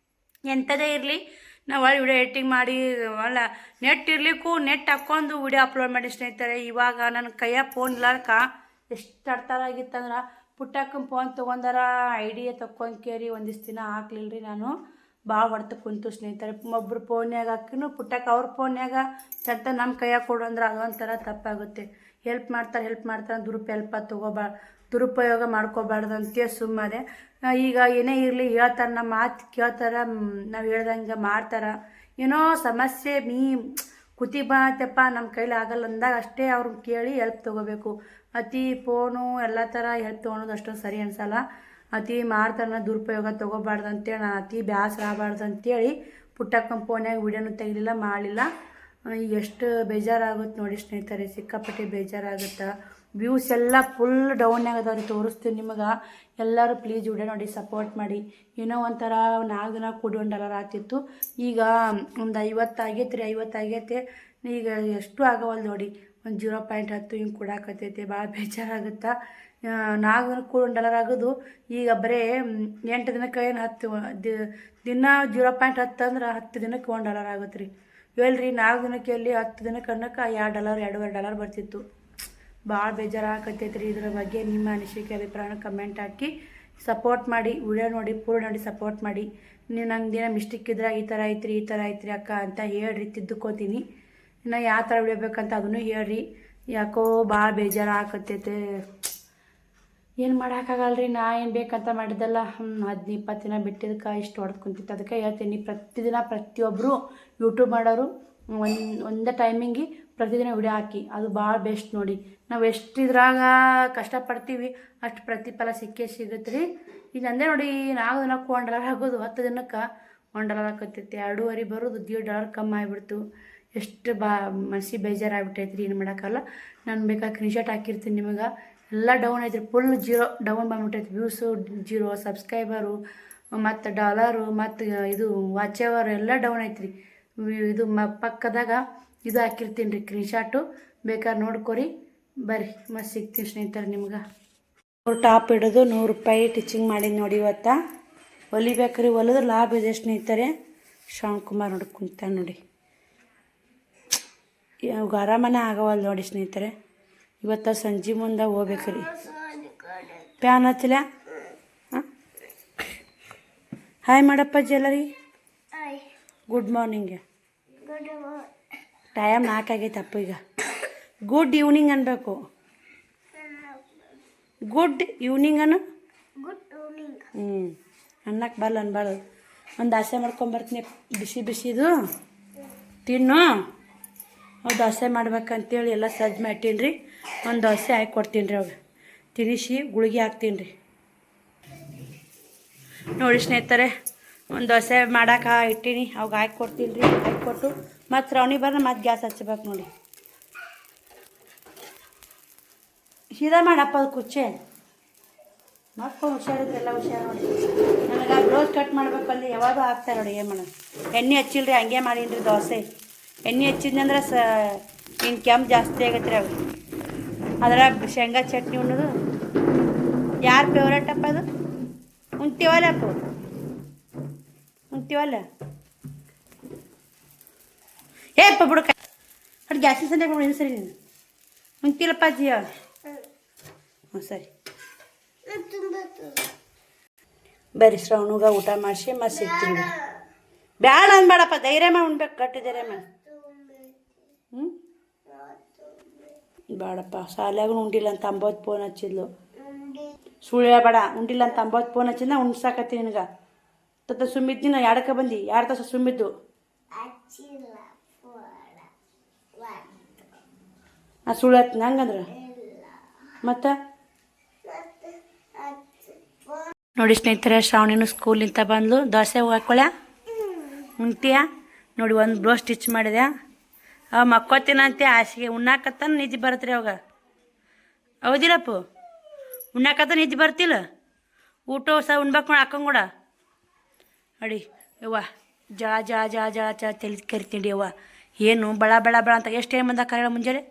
ಎಂಥದೇ ಇರಲಿ ನಾವು ಒಳ್ಳೆ ವಿಡಿಯೋ ಎಡಿಟಿಂಗ್ ಮಾಡಿ ಒಳ್ಳೆ ನೆಟ್ ಇರ್ಲಿಕ್ಕೂ ನೆಟ್ ಹಾಕ್ಕೊಂಡು ವಿಡಿಯೋ ಅಪ್ಲೋಡ್ ಮಾಡಿ ಸ್ನೇಹಿತರೆ. ಇವಾಗ ನನ್ನ ಕೈಯಾಗ ಫೋನ್ ಇಲ್ಲಾರ್ಕ ಎಷ್ಟು ಆಗಿತ್ತಂದ್ರೆ ಪುಟ್ಟಕ್ಕನ ಫೋನ್ ತೊಗೊಂಡಾರ ಐಡಿಯಾ ತಕ್ಕೊಂಡು ಕೇರಿ ಒಂದಿಷ್ಟು ದಿನ ಹಾಕ್ಲಿಲ್ಲ ರೀ. ನಾನು ಭಾಳ ಹೊಡ್ತು ಕುಂತು ಸ್ನೇಹಿತರೆ. ಒಬ್ಬರು ಫೋನ್ಯಾಗ ಹಾಕಿನೂ ಪುಟ್ಟಕ್ಕೆ ಅವ್ರ ಫೋನ್ಯಾಗ ಚಂತ ನಮ್ಮ ಕೈಯಾಗ ಕೊಡು ಅಂದ್ರೆ ಅದೊಂಥರ ತಪ್ಪಾಗುತ್ತೆ. ಹೆಲ್ಪ್ ಮಾಡ್ತಾರೆ ದುರುಪಯೋಗ ಮಾಡ್ಕೋಬಾರ್ದು ಅಂತೇಳಿ ಸುಮ್ಮನೆ. ಈಗ ಏನೇ ಇರಲಿ ಹೇಳ್ತಾರೆ, ನಮ್ಮ ಮಾತು ಕೇಳ್ತಾರೆ, ನಾವು ಹೇಳ್ದಂಗೆ ಮಾಡ್ತಾರೆ. ಏನೋ ಸಮಸ್ಯೆ ಕುತಿ ಬಂತಪ್ಪ ನಮ್ಮ ಕೈಲಿ ಆಗಲ್ಲ ಅಂದಾಗ ಅಷ್ಟೇ ಅವ್ರನ್ನ ಕೇಳಿ ಹೆಲ್ಪ್ ತೊಗೋಬೇಕು. ಅತಿ ಫೋನು ಎಲ್ಲ ಥರ ಹೆಲ್ಪ್ ತೊಗೊಳೋದು ಅಷ್ಟೊಂದು ಸರಿ ಅನ್ಸಲ್ಲ. ಅತಿ ಮಾಡ್ತಾನೆ ದುರುಪಯೋಗ ತೊಗೋಬಾರ್ದು ಅಂತೇಳಿ ನಾನು ಅತಿ ಬೇಸರ ಆಗಬಾರ್ದು ಅಂತೇಳಿ ಪುಟ್ಟಕ್ಕನ ಫೋನ್ಯಾಗ ವಿಡಿಯೋನು ತೆಗಿಲಿಲ್ಲ, ಮಾಡಲಿಲ್ಲ. ಈಗ ಎಷ್ಟು ಬೇಜಾರಾಗುತ್ತೆ ನೋಡಿ ಸ್ನೇಹಿತರೆ, ಸಿಕ್ಕಾಪಟ್ಟೆ ಬೇಜಾರಾಗುತ್ತೆ. ವ್ಯೂಸ್ ಎಲ್ಲ ಫುಲ್ ಡೌನ್ಯಾಗ ಅದಾವ್ರಿ. ತೋರಿಸ್ತೀನಿ ನಿಮಗೆ. ಎಲ್ಲರೂ ಪ್ಲೀಸ್ ವಿಡಿಯೋ ನೋಡಿ ಸಪೋರ್ಟ್ ಮಾಡಿ. ಏನೋ ಒಂಥರ 4 ದಿನ ಕೂಡಿ $1 ಆಗ್ತಿತ್ತು. ಈಗ ಒಂದು 50 ಆಗೈತೆ ರೀ. 50 ಆಗೈತೆ. ಈಗ ಎಷ್ಟು ಆಗವಲ್ಲ ನೋಡಿ. ಒಂದು 0.10 ಹಿಂಗೆ ಕೊಡಾಕತ್ತೈತೆ. ಭಾಳ ಬೇಜಾರಾಗುತ್ತೆ. 4 ದಿನಕ್ಕೆ ಕೂಡ $1 ಆಗೋದು ಈಗ ಬರೀ 8 ದಿನಕ್ಕೆ ಏನು 10 ದಿನ 0.10 ಅಂದ್ರೆ 10 ದಿನಕ್ಕೆ $1 ಆಗುತ್ತೆ ರೀ. ಹೇಳ್ರಿ 4 ದಿನಕ್ಕೆ ಎಲ್ಲಿ 10 ದಿನಕ್ಕೆ ಅನ್ನೋಕೆ $2 $2.5 ಬರ್ತಿತ್ತು. ಭಾಳ ಬೇಜಾರಾಗತ್ತೈತೆ ರೀ. ಇದ್ರ ಬಗ್ಗೆ ನಿಮ್ಮ ಅನಿಸಿಕೆ ಅಭಿಪ್ರಾಯನ ಕಮೆಂಟ್ ಹಾಕಿ ಸಪೋರ್ಟ್ ಮಾಡಿ. ವಿಡಿಯೋ ನೋಡಿ ಪೂರ್ಣ ನೋಡಿ ಸಪೋರ್ಟ್ ಮಾಡಿ. ನೀವು ನಂಗೆ ದಿನ ಮಿಸ್ಟೇಕ್ ಇದ್ರೆ ಈ ಥರ ಐತ್ರಿ ಅಕ್ಕ ಅಂತ ಹೇಳ್ರಿ, ತಿದ್ದುಕೋತೀನಿ. ಇನ್ನು ಯಾವ ಥರ ವಿಡಿಯೋ ಬೇಕಂತ ಅದನ್ನು ಹೇಳ್ರಿ. ಯಾಕೋ ಭಾಳ ಬೇಜಾರಾಗತ್ತೈತೆ. ಏನು ಮಾಡೋಕ್ಕಾಗಲ್ರಿ. ನಾ ಏನು ಬೇಕಂತ ಮಾಡಿದ್ದೆಲ್ಲ 10-20 ದಿನ ಬಿಟ್ಟಿದ್ದಕ್ಕೆ ಇಷ್ಟು ಹೊಡೆದು ಕುಂತಿತ್ತು. ಅದಕ್ಕೆ ಹೇಳ್ತೀನಿ, ಪ್ರತಿದಿನ ಪ್ರತಿಯೊಬ್ಬರು ಯೂಟ್ಯೂಬ್ ಮಾಡೋರು ಒಂದೇ ಟೈಮಿಂಗೆ ಪ್ರತಿದಿನ ವಿಡಿಯೋ ಹಾಕಿ. ಅದು ಭಾಳ ಬೆಸ್ಟ್ ನೋಡಿ. ನಾವು ಎಷ್ಟು ಇದ್ರಾಗ ಕಷ್ಟಪಡ್ತೀವಿ ಅಷ್ಟು ಪ್ರತಿಫಲ ಸಿಗುತ್ತೆ ರೀ. ಈಗ ಅಂದೇ ನೋಡಿ 4 ದಿನಕ್ಕೆ $1 ಆಗೋದು, 10 ದಿನಕ್ಕೆ $1 ಆಕತ್ತೈತಿ. 2.5 ಬರೋದು $1.5 ಕಮ್ಮಿ ಆಗಿಬಿಡ್ತು. ಎಷ್ಟು ಮನಸ್ಸಿಗೆ ಬೇಜಾರಾಗ್ಬಿಟ್ಟೈತೆ ರೀ. ಏನು ಮಾಡೋಕ್ಕಲ್ಲ. ನಾನು ಬೇಕಾಗಿ ಸ್ಕ್ರೀನ್ಶಾಟ್ ಹಾಕಿರ್ತೀನಿ ನಿಮಗೆ. ಎಲ್ಲ ಡೌನ್ ಐತ್ರಿ. ಫುಲ್ 0 ಡೌನ್ ಬಂದ್ಬಿಟ್ಟೈತಿ. ವ್ಯೂಸು 0, ಸಬ್ಸ್ಕ್ರೈಬರು ಮತ್ತು ಡಾಲರು ಮತ್ತು ಇದು ವಾಚ್ ಅವರ್ ಎಲ್ಲ ಡೌನ್ ಐತ್ರಿ. ಇದು ಪಕ್ಕದಾಗ ಇದು ಹಾಕಿರ್ತೀನಿ ರೀ ಸ್ಕ್ರೀನ್ಶಾಟು, ಬೇಕಾದ್ರೆ ನೋಡ್ಕೊರಿ. ಬರ್ರಿ ಮತ್ತೆ ಸಿಗ್ತೀನಿ ಸ್ನೇಹಿತರೆ ನಿಮ್ಗೆ. ಟಾಪ್ ಹಿಡಿದು $100 ಟಿಚಿಂಗ್ ಮಾಡೀನಿ ನೋಡಿ. ಇವತ್ತು ಹೊಲಿಬೇಕ್ರಿ. ಹೊಲಿದ್ರೆ ಲಾಭ ಇದೆ ಸ್ನೇಹಿತರೆ. ಶ್ರಾವಣ್ ಕುಮಾರ್ ನೋಡಿ ಕುಂತ ನೋಡಿ. ಇವಾಗ ಆರಾಮನೇ ಆಗವಲ್ಲ ನೋಡಿ ಸ್ನೇಹಿತರೆ. ಇವತ್ತು ಸಂಜೆ ಮುಂದೆ ಹೋಗ್ಬೇಕ್ರಿ. ಪ್ಯಾನ್ ಹತ್ತಿಲ್ಲ. ಹಾಯ್ ಮಾಡಪ್ಪ ಜ್ಯುವೆಲರಿ. Good morning. ಟೈಮ್ 4 ಆಗೈತಪ್ಪ. ಈಗ ಗುಡ್ ಈವ್ನಿಂಗ್ ಅನ್ಬೇಕು. ಗುಡ್ ಈವ್ನಿಂಗ್ ಅನ್ನು ಅನ್ನಕ್ಕೆ ಬರಲ್ಲ ಅನ್ಬಾರ್ದು. ಒಂದು ದೋಸೆ ಮಾಡ್ಕೊಂಬರ್ತೀನಿ ಬಿಸಿದು ತಿನ್ನು. ದೋಸೆ ಮಾಡ್ಬೇಕಂತೇಳಿ ಎಲ್ಲ ಸಜ್ಜು ಮಾಡ್ತೀನಿ ರೀ. ಒಂದು ದೋಸೆ ಹಾಕಿ ಕೊಡ್ತೀನಿ ರೀ. ಅವಾಗ ತಿನಿಸಿ ಗುಳಿಗೆ ಹಾಕ್ತೀನಿ ರೀ. ನೋಡಿ ಸ್ನೇಹಿತರೆ, ಒಂದು ದೋಸೆ ಮಾಡೋಕೆ ಇಟ್ಟೀನಿ. ಅವಾಗ ಹಾಕಿ ಕೊಡ್ತೀನಿ ರೀ. ಹಾಕಿಕೊಟ್ಟು ಮತ್ತು ರವಣಿ ಬರ್ನ ಮತ್ತು ಗ್ಯಾಸ್ ಹಚ್ಬೇಕು ನೋಡಿ. ಸೀದಾ ಮಾಡಪ್ಪ ಅದು ಕುಚ್ಚೆ ಮಕ್ಕಳು ಹುಷಾರಿದ್ರೆ ಎಲ್ಲ ಹುಷಾರು ನೋಡಿ. ನನಗೆ ಬ್ಲೌಸ್ ಕಟ್ ಮಾಡ್ಬೇಕಲ್ಲಿ ಯಾವಾಗೂ ಆಗ್ತಾರೆ ನೋಡಿ. ಏನು ಮಾಡೋದು, ಎಣ್ಣೆ ಹಚ್ಚಿಲ್ರಿ, ಹಂಗೆ ಮಾಡೀನಿ ದೋಸೆ. ಎಣ್ಣೆ ಹಚ್ಚಿದ್ನಂದ್ರೆ ಇನ್ನು ಕೆಮ್ಮು ಜಾಸ್ತಿ ಆಗತ್ತೆ ರೀ. ಅವು ಅದ್ರಾಗ ಶೇಂಗಾ ಚಟ್ನಿ ಉಣ್ಣೋದು ಯಾರು ಫೇವ್ರೇಟ್ ಅಪ್ಪ ಅದು? ಉಣ್ತೀವಲ್ಲ ಅಪ್ಪ, ಉಣ್ತೀವಲ್ಲ. ಏಪ್ಪ ಬಿಡುಕ ಅದು ಗ್ಯಾಸಿನ ಸಂಡೆ ಬಿಡು. ಸರಿ ನೀನು ಉಣ್ತಿಲ್ಲಪ್ಪ ಅಜ್ಜಿಯ? ಹ್ಞೂ ಸರಿ. ಬರ್ರಿ ಶ್ರವಣಗ ಊಟ ಮಾಡಿಸಿ ಮತ್ತೆ ಸಿಗ್ತೀನಿ. ಬ್ಯಾಡ ಅನ್ಬೇಡಪ್ಪ, ಧೈರ್ಯ ಮಾಡಿ ಉಣ್ಬೇಕು, ಗಟ್ಟಿ ಧೈರ್ಯ ಮಾಡಿ. ಹ್ಞೂ ಬೇಡಪ್ಪ, ಶಾಲ್ಯಾಗೂ ಉಂಡಿಲ್ಲ ಅಂತ 50 ಫೋನ್ ಹಚ್ಚಿದ್ಲು. ಸುಳ್ಳು ಹೇಳ್ಬೇಡ, ಉಂಡಿಲ್ಲ ಅಂತ 50 ಫೋನ್ ಹಚ್ಚಿದ್ನ ಉಣ್ಸಾಕತ್ತೀನಿ ನಿನಗೆ. ತತ್ತ ಸುಮ್ಮಿದ್ದು ನಾ 2ಕ್ಕೆ ಬಂದು 2 ತಾಸು ಸುಮ್ಮಿದ್ದು. ಸುಳ್ಳು ಹತ್ತೀನಿ ಹಂಗಂದ್ರೆ ಮತ್ತೆ ನೋಡಿ ಸ್ನೇಹಿತರೆ, ಶ್ರಾವಣಿನೂ ಸ್ಕೂಲಿಂದ ಬಂದ್ಲು. ದೋಸೆ ಹಾಕೊಳ್ಳ ಉಣ್ತೀಯ ನೋಡಿ. ಒಂದು ಬ್ಲೌಸ್ ಸ್ಟಿಚ್ ಮಾಡಿದೆ. ಅವ ಮಕ್ಕೋತೀನಂತೆ ಹಾಸಿಗೆ ಉಣ್ಣಾಕತ್ತಾನ ನಿದ್ದೆ ಬರತ್ರಿ ಅವಾಗ. ಹೌದಿಲ್ಲಪ್ಪ, ಉಣ್ಣಾಕತ್ತ ನಿದ್ದೆ ಬರ್ತಿಲ್ಲ. ಊಟ ಸಹ ಉಣ್ಬೇಕು ಮಾಡಿ ಹಾಕೊಂಡ್ ನೋಡಿ ಯವ್ವ. ಜಳ ಜಳ ಜಳ ಜಳ ಜಳ ತಲೆ ಕರಿತೀನಿ ಯವ್ವ. ಏನು ಬಳ ಬಳ ಬಳ ಅಂತ ಎಷ್ಟು ಟೈಮ್ ಬಂದಾಗ ಕರೆಯೋ ಮುಂಜಾನೆ?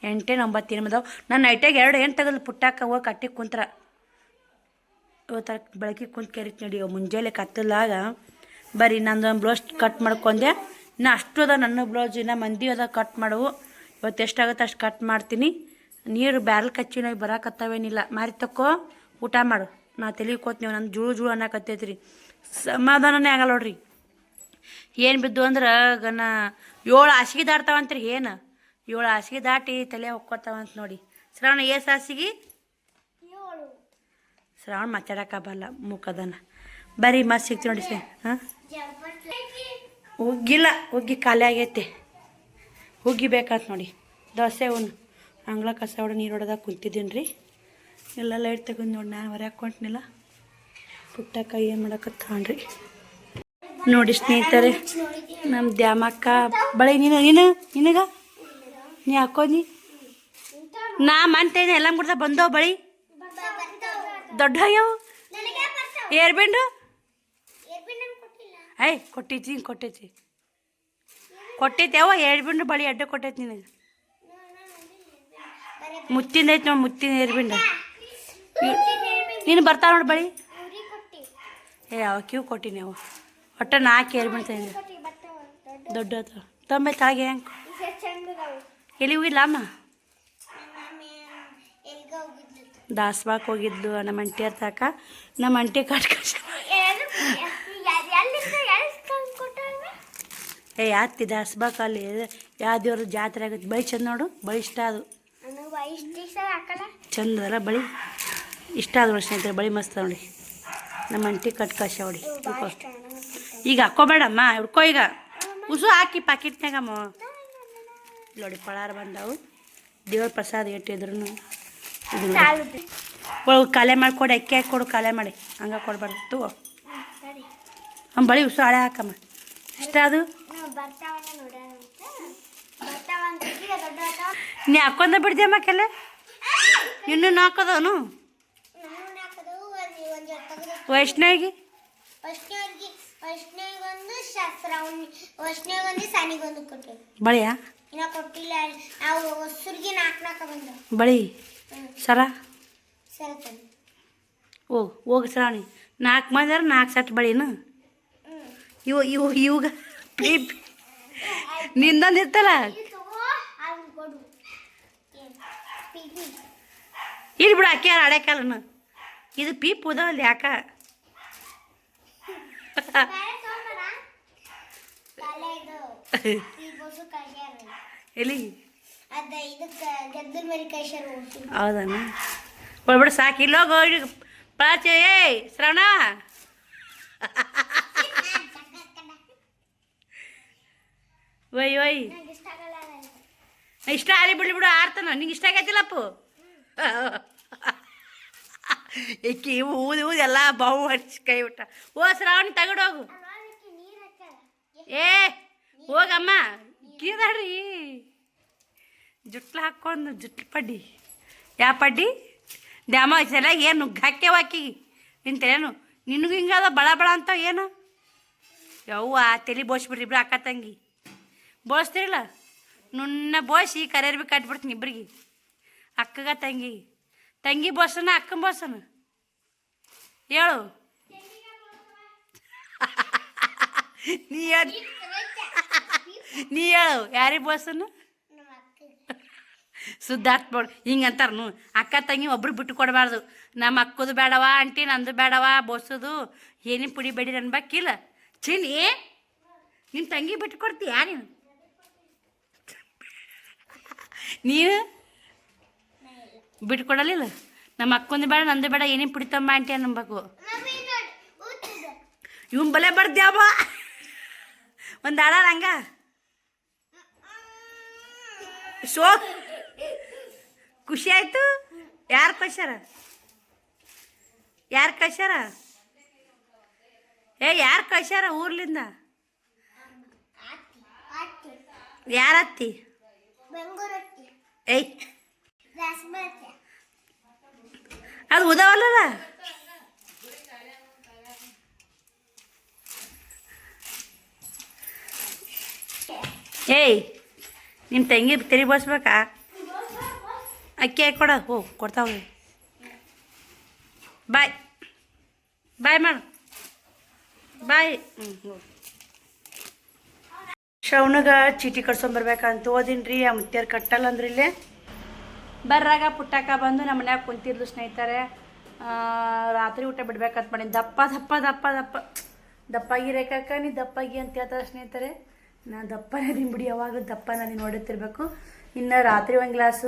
8 9 ಏನು ಬಂದವು. ನಾನು ನೈಟಾಗ 2 8 ತೆಗೆದು ಪುಟ್ಟಾಕ ಹೋಗಿ ಕಟ್ಟಿಗೆ ಕುಂತ್ರ ಇವತ್ತು ಬೆಳಗ್ಗೆ ಕುಂತು ಕೆರಿತು ನಡಿ. ಮುಂಜಾನೆ ಕತ್ತಲಾಗ ಬರೀ ನಂದೊಂದು ಬ್ಲೌಸ್ ಕಟ್ ಮಾಡ್ಕೊಂಡೆ. ಇನ್ನು ಅಷ್ಟು ಅದ ನನ್ನ ಬ್ಲೌಸ್, ಇನ್ನು ಮಂದಿ ಅದ ಕಟ್ ಮಾಡವು. ಇವತ್ತು ಎಷ್ಟಾಗುತ್ತೆ ಅಷ್ಟು ಕಟ್ ಮಾಡ್ತೀನಿ. ನೀರು ಬ್ಯಾರಲ್ ಕಚ್ಚಿ ನಾವು ಬರಾಕತ್ತಾವೇನಿಲ್ಲ. ಮಾರಿ ತಕ್ಕೋ ಊಟ ಮಾಡು. ನಾ ತಲೆಗೆ ಕೂತ್ ನನ್ನ ಜೂಳು ಜೂಳು ಅನ್ನಕತ್ತೈತ್ರಿ. ಸಮಾಧಾನನೇ ಆಗಲ್ಲ ನೋಡ್ರಿ. ಏನು ಬಿದ್ದು ಅಂದ್ರೆ ಗನ 7 ಹಾಸಿಗೆ ದಾಟ್ತಾವಂತ್ರಿ. ಏನು 7 ಹಾಸಿಗೆ ದಾಟಿ ತಲೆ ಹೊಕ್ಕೋತಾವಂತ ನೋಡಿ. ಶ್ರಾವಣ ಏಸು ಹಾಸಿಗೆ? ಶ್ರಾವಣ ಮಾತಾಡೋಕ್ಕಾಗಲ್ಲ, ಮೂಕದನ. ಬರೀ ಮತ್ತೆ ಸಿಗ್ತೀವಿ ನೋಡಿ ಸರ್. ಹಾಂ ಹುಗ್ಗಿಲ್ಲ, ಹುಗ್ಗಿ ಖಾಲಿ ಆಗೈತೆ. ಹುಗ್ಗಿ ಬೇಕಂತ ನೋಡಿ. ದೋಸೆ ಉಣ್ಣು ಅಂಗ್ಳ ಕಸ ಹೊಡೆ ನೀರು ಹೊಡೆದಾಗ ಕುಂತಿದ್ದೀನಿ ರೀ. ಎಲ್ಲ ಲೈಟ್ ತಗೊಂಡು ನೋಡಿ. ನಾನು ಹೊರ ಹಾಕ್ಕೊಂಟ್ನಿಲ್ಲ. ಪುಟ್ಟ ಕೈ ಏನು ಮಾಡಕತ್ತಾನ್ರಿ ನೋಡಿ ಸ್ನೇಹಿತರೆ. ನಮ್ಮ ದ್ಯಾಮಕ್ಕ ಬಳೆ ನಿನಗ ನೀ ಹಾಕೋದಿ. ನಾ ಮಂತೇನೆ ಎಲ್ಲ ಮುಡ್ದ ಬಂದವು ಬಳಿ ದೊಡ್ಡ ಅಯ್ಯವು ಏರ್ಬೆಂಡು. ಕೊಟ್ಟೈತಿ ಯಾವ ಏರ್ಬೆಂಡು ಬಳಿ ಅಡ್ಡ ಕೊಟ್ಟೈತಿ ನಿನಗೆ. ಮುತ್ತಿಂದ ಐತಿ ನೋಡಿ, ಮುತ್ತಿನ ಏರ್ಬೆಂಡು. ನೀನು ಬರ್ತಾವ ನೋಡಿ ಬಳಿ. ಅವ ಕ್ಯೂ ಕೊಟ್ಟಿನಿ ಅವ. ಒಟ್ಟ 4 ಏರ್ಬೆಂಡು ತಂದೆ ದೊಡ್ಡ ತೊಂಬೈ ತಾಗೆ ಹೆಂಗೆ ಎಲ್ಲಿ ಹೋಗಿಲ್ಲ ಅಮ್ಮ? ದಾಸ್ವಾಕ್ ಹೋಗಿದ್ಲು ನಮ್ಮ ಅಂಟಿ ಹತ್ತಾಕ. ನಮ್ಮ ಅಂಟಿ ಕಟ್ಕಶ ಯಾತಿ ದಾಸ್ಬಾಕ್ ಅಲ್ಲಿ ಯಾವ ದೇವ್ರ ಜಾತ್ರೆ ಆಗುತ್ತೆ. ಬಳಿ ಚಂದ ನೋಡು, ಬಳಿ ಇಷ್ಟ ಅದು ಚಂದ ಅಲ್ಲ ಬಳಿ. ಇಷ್ಟ ಆದ ಸ್ನೇಹಿತರೆ, ಬಳಿ ಮಸ್ತ್ ನೋಡಿ. ನಮ್ಮ ಅಂಟಿ ಕಟ್ಕಶ ಹೊಡಿ. ಈಗ ಹಾಕ್ಕೋಬೇಡಮ್ಮ, ಹಿಡ್ಕೊ ಈಗ. ಉಸು ಹಾಕಿ ಪಾಕಿಟ್ನಾಗಮ್ಮ ನೋಡಿ. ಪಳಾರ ಬಂದವು. ದೇವ್ರ ಪ್ರಸಾದ ಇಟ್ಟಿದ್ರು. ಕಾಲೆ ಮಾಡಿಕೊಡು, ಅಕ್ಕಿ ಹಾಕಿ ಕೊಡು, ಕಾಲೆ ಮಾಡಿ ಹಂಗೆ ಕೊಡ್ಬಾರ್ದು. ತಗೋ ಬಳಿ ಉಸು ಹಳೆ ಹಾಕಮ್ಮ. ಇಷ್ಟ ಅದು ನೀ ಹಾಕೊಂಡ ಬಿಡ್ದಮ್ಮ ಕೆಲ. ಇನ್ನೂ ಹಾಕೋದವನು ವೈಷ್ಣವಿಗೆ ಬಳಿಯಾ ಬಳಿ ಸರ ಹೋಗಿ ಶ್ರಾವಣಿ 4 ಮಂದಿ 4 ಸೆಟ್ ಬಳಿನ ಇವಾಗ ನಿಂದೊಂದು ಇರ್ತಲ್ಲ. ಇಲ್ಲಿ ಬಿಡು ಅಕ್ಕಿ ಯಾರು ಅಡ್ಯಾಕಲ್ಲನ. ಇದು ಪೀಪ್ ಉದಾವಲ್ಲಿ ಯಾಕ ಎಲ್ಲಿ ಹೌದಣ್ಣ ಕೊಡ್ಬಿಡು ಸಾಕು. ಇಲ್ಲೋಗೋ ಪಾಚೆ. ಶ್ರವಣ ಒಯ್ ಇಷ್ಟ ಆಲಿ ಬಿಡು ಆಡ್ತಾನ. ನಿಂಗೆ ಇಷ್ಟ ಆಗೈತಿಲ್ಲಪ್ಪು. ಏಕಿ ಊದು ಎಲ್ಲ ಬಾವು ಹಚ್ಚಿ ಕೈ ಬಿಟ್ಟ. ಓ ಶ್ರಾವಣಿ ತಗೊಂಡೋಗು. ಹೋಗಮ್ಮ ಕೀದಾಡ್ರಿ ಜುಟ್ಲು ಹಾಕ್ಕೊಂಡು ಜುಟ್ಲು ಪಡ್ಡಿ ಯಾವ ಪಡ್ಡಿ ದ್ಯಾಮ ಸಲ ಏನು ಹಾಕ್ಯವಾಕಿ ನಿಂತೇನು ನಿನಗೂ ಹಿಂಗದ ಬಳ ಬಳ ಅಂತ ಏನು ಯವ್ವ ತಲೆ ಬೋಸ್ಬಿಡ್ರಿ ಇಬ್ರು ಅಕ್ಕ ತಂಗಿ ಬೋಳಿಸ್ತಿರಲ್ಲ ನುಣ್ಣ ಬೋಸಿ ಕರಿಯರ್ ಭೀ ಕಟ್ಬಿಡ್ತೀನಿ ಇಬ್ರಿಗೆ ಅಕ್ಕಗ ತಂಗಿ ಬೋಸನ ಅಕ್ಕನ ಬೋಸನ ಹೇಳು ನೀ ಹೇಳು ಯಾರಿಗೆ ಬೋಸನ ಸುದ್ದಾರ್ಥ ಬೋಳು ಹಿಂಗಂತಾರ ಅಕ್ಕ ತಂಗಿ ಒಬ್ರು ಬಿಟ್ಟು ಕೊಡಬಾರ್ದು ನಮ್ಮ ಅಕ್ಕದು ಬೇಡವ ಆಂಟಿ ನಂದು ಬೇಡವ ಬೋಸೋದು ಏನೇನು ಪುಡಿ ಬೇಡಿ ಅನ್ಬೇಕಿಲ್ಲ ಚಿನಿ ನಿಮ್ಮ ತಂಗಿ ಬಿಟ್ಟು ಕೊಡ್ತೀಯಾ ನೀನು ಬಿಟ್ಟು ಕೊಡಲಿಲ್ಲ ನಮ್ಮ ಅಕ್ಕೊಂದು ಬೇಡ ನಂದು ಬೇಡ ಏನೇನು ಪುಡಿತಮ್ಮ ಆಂಟಿ ಅನ್ಬೇಕು ಇವನ್ ಬಲೆ ಬರ್ದ್ಯಾವ ಒಂದು ಆಡ ಹಂಗ ಶೋ ಖುಷಿ ಆಯ್ತು ಯಾರು ಕಳ್ಸ್ಯಾರ ಯಾರು ಕಳ್ಸ್ಯಾರ ಊರ್ಲಿಂದ ಯಾರತ್ತಿ ಏಯ್ ಅದು ಉದಾವಲ್ಲ ಏಯ್ ನಿಮ್ಮ ತಂಗಿ ತೆರಿ ಬೋಸ್ಬೇಕಾ ಅಕ್ಕಿ ಹಾಕಿ ಕೊಡ ಕೊಡ್ತಾವೆ ಬಾಯ್ ಮಾಡು ಬಾಯ್ ಶ್ರವಣಗ ಚೀಟಿ ಕಟ್ಸ್ಕೊಂಬರ್ಬೇಕಂತ ಓದಿನ್ರಿ ಆ ಮುತ್ಯಾರು ಕಟ್ಟಲ್ಲ ಅಂದ್ರಿ ಇಲ್ಲೇ ಬರ್ರಾಗ ಪುಟ್ಟಕ್ಕ ಬಂದು ನಮ್ಮ ಮನ್ಯಾಗ ಕುಂತಿದ್ಲು ಸ್ನೇಹಿತರೆ ರಾತ್ರಿ ಊಟ ಬಿಡ್ಬೇಕಂತ ಮಾಡೀನಿ ದಪ್ಪಾಗಿರೇಕಕ್ಕ ನೀ ದಪ್ಪಾಗಿ ಅಂತ ಹೇಳ್ತಾರೆ ಸ್ನೇಹಿತರೆ ನಾ ದಪ್ಪನೇ ಅದೀನಿ ಬಿಡಿ ಯಾವಾಗಲೂ ದಪ್ಪ ನಾನು ನೋಡುತ್ತಿರ್ಬೇಕು ಇನ್ನು ರಾತ್ರಿ ಒಂದು ಗ್ಲಾಸು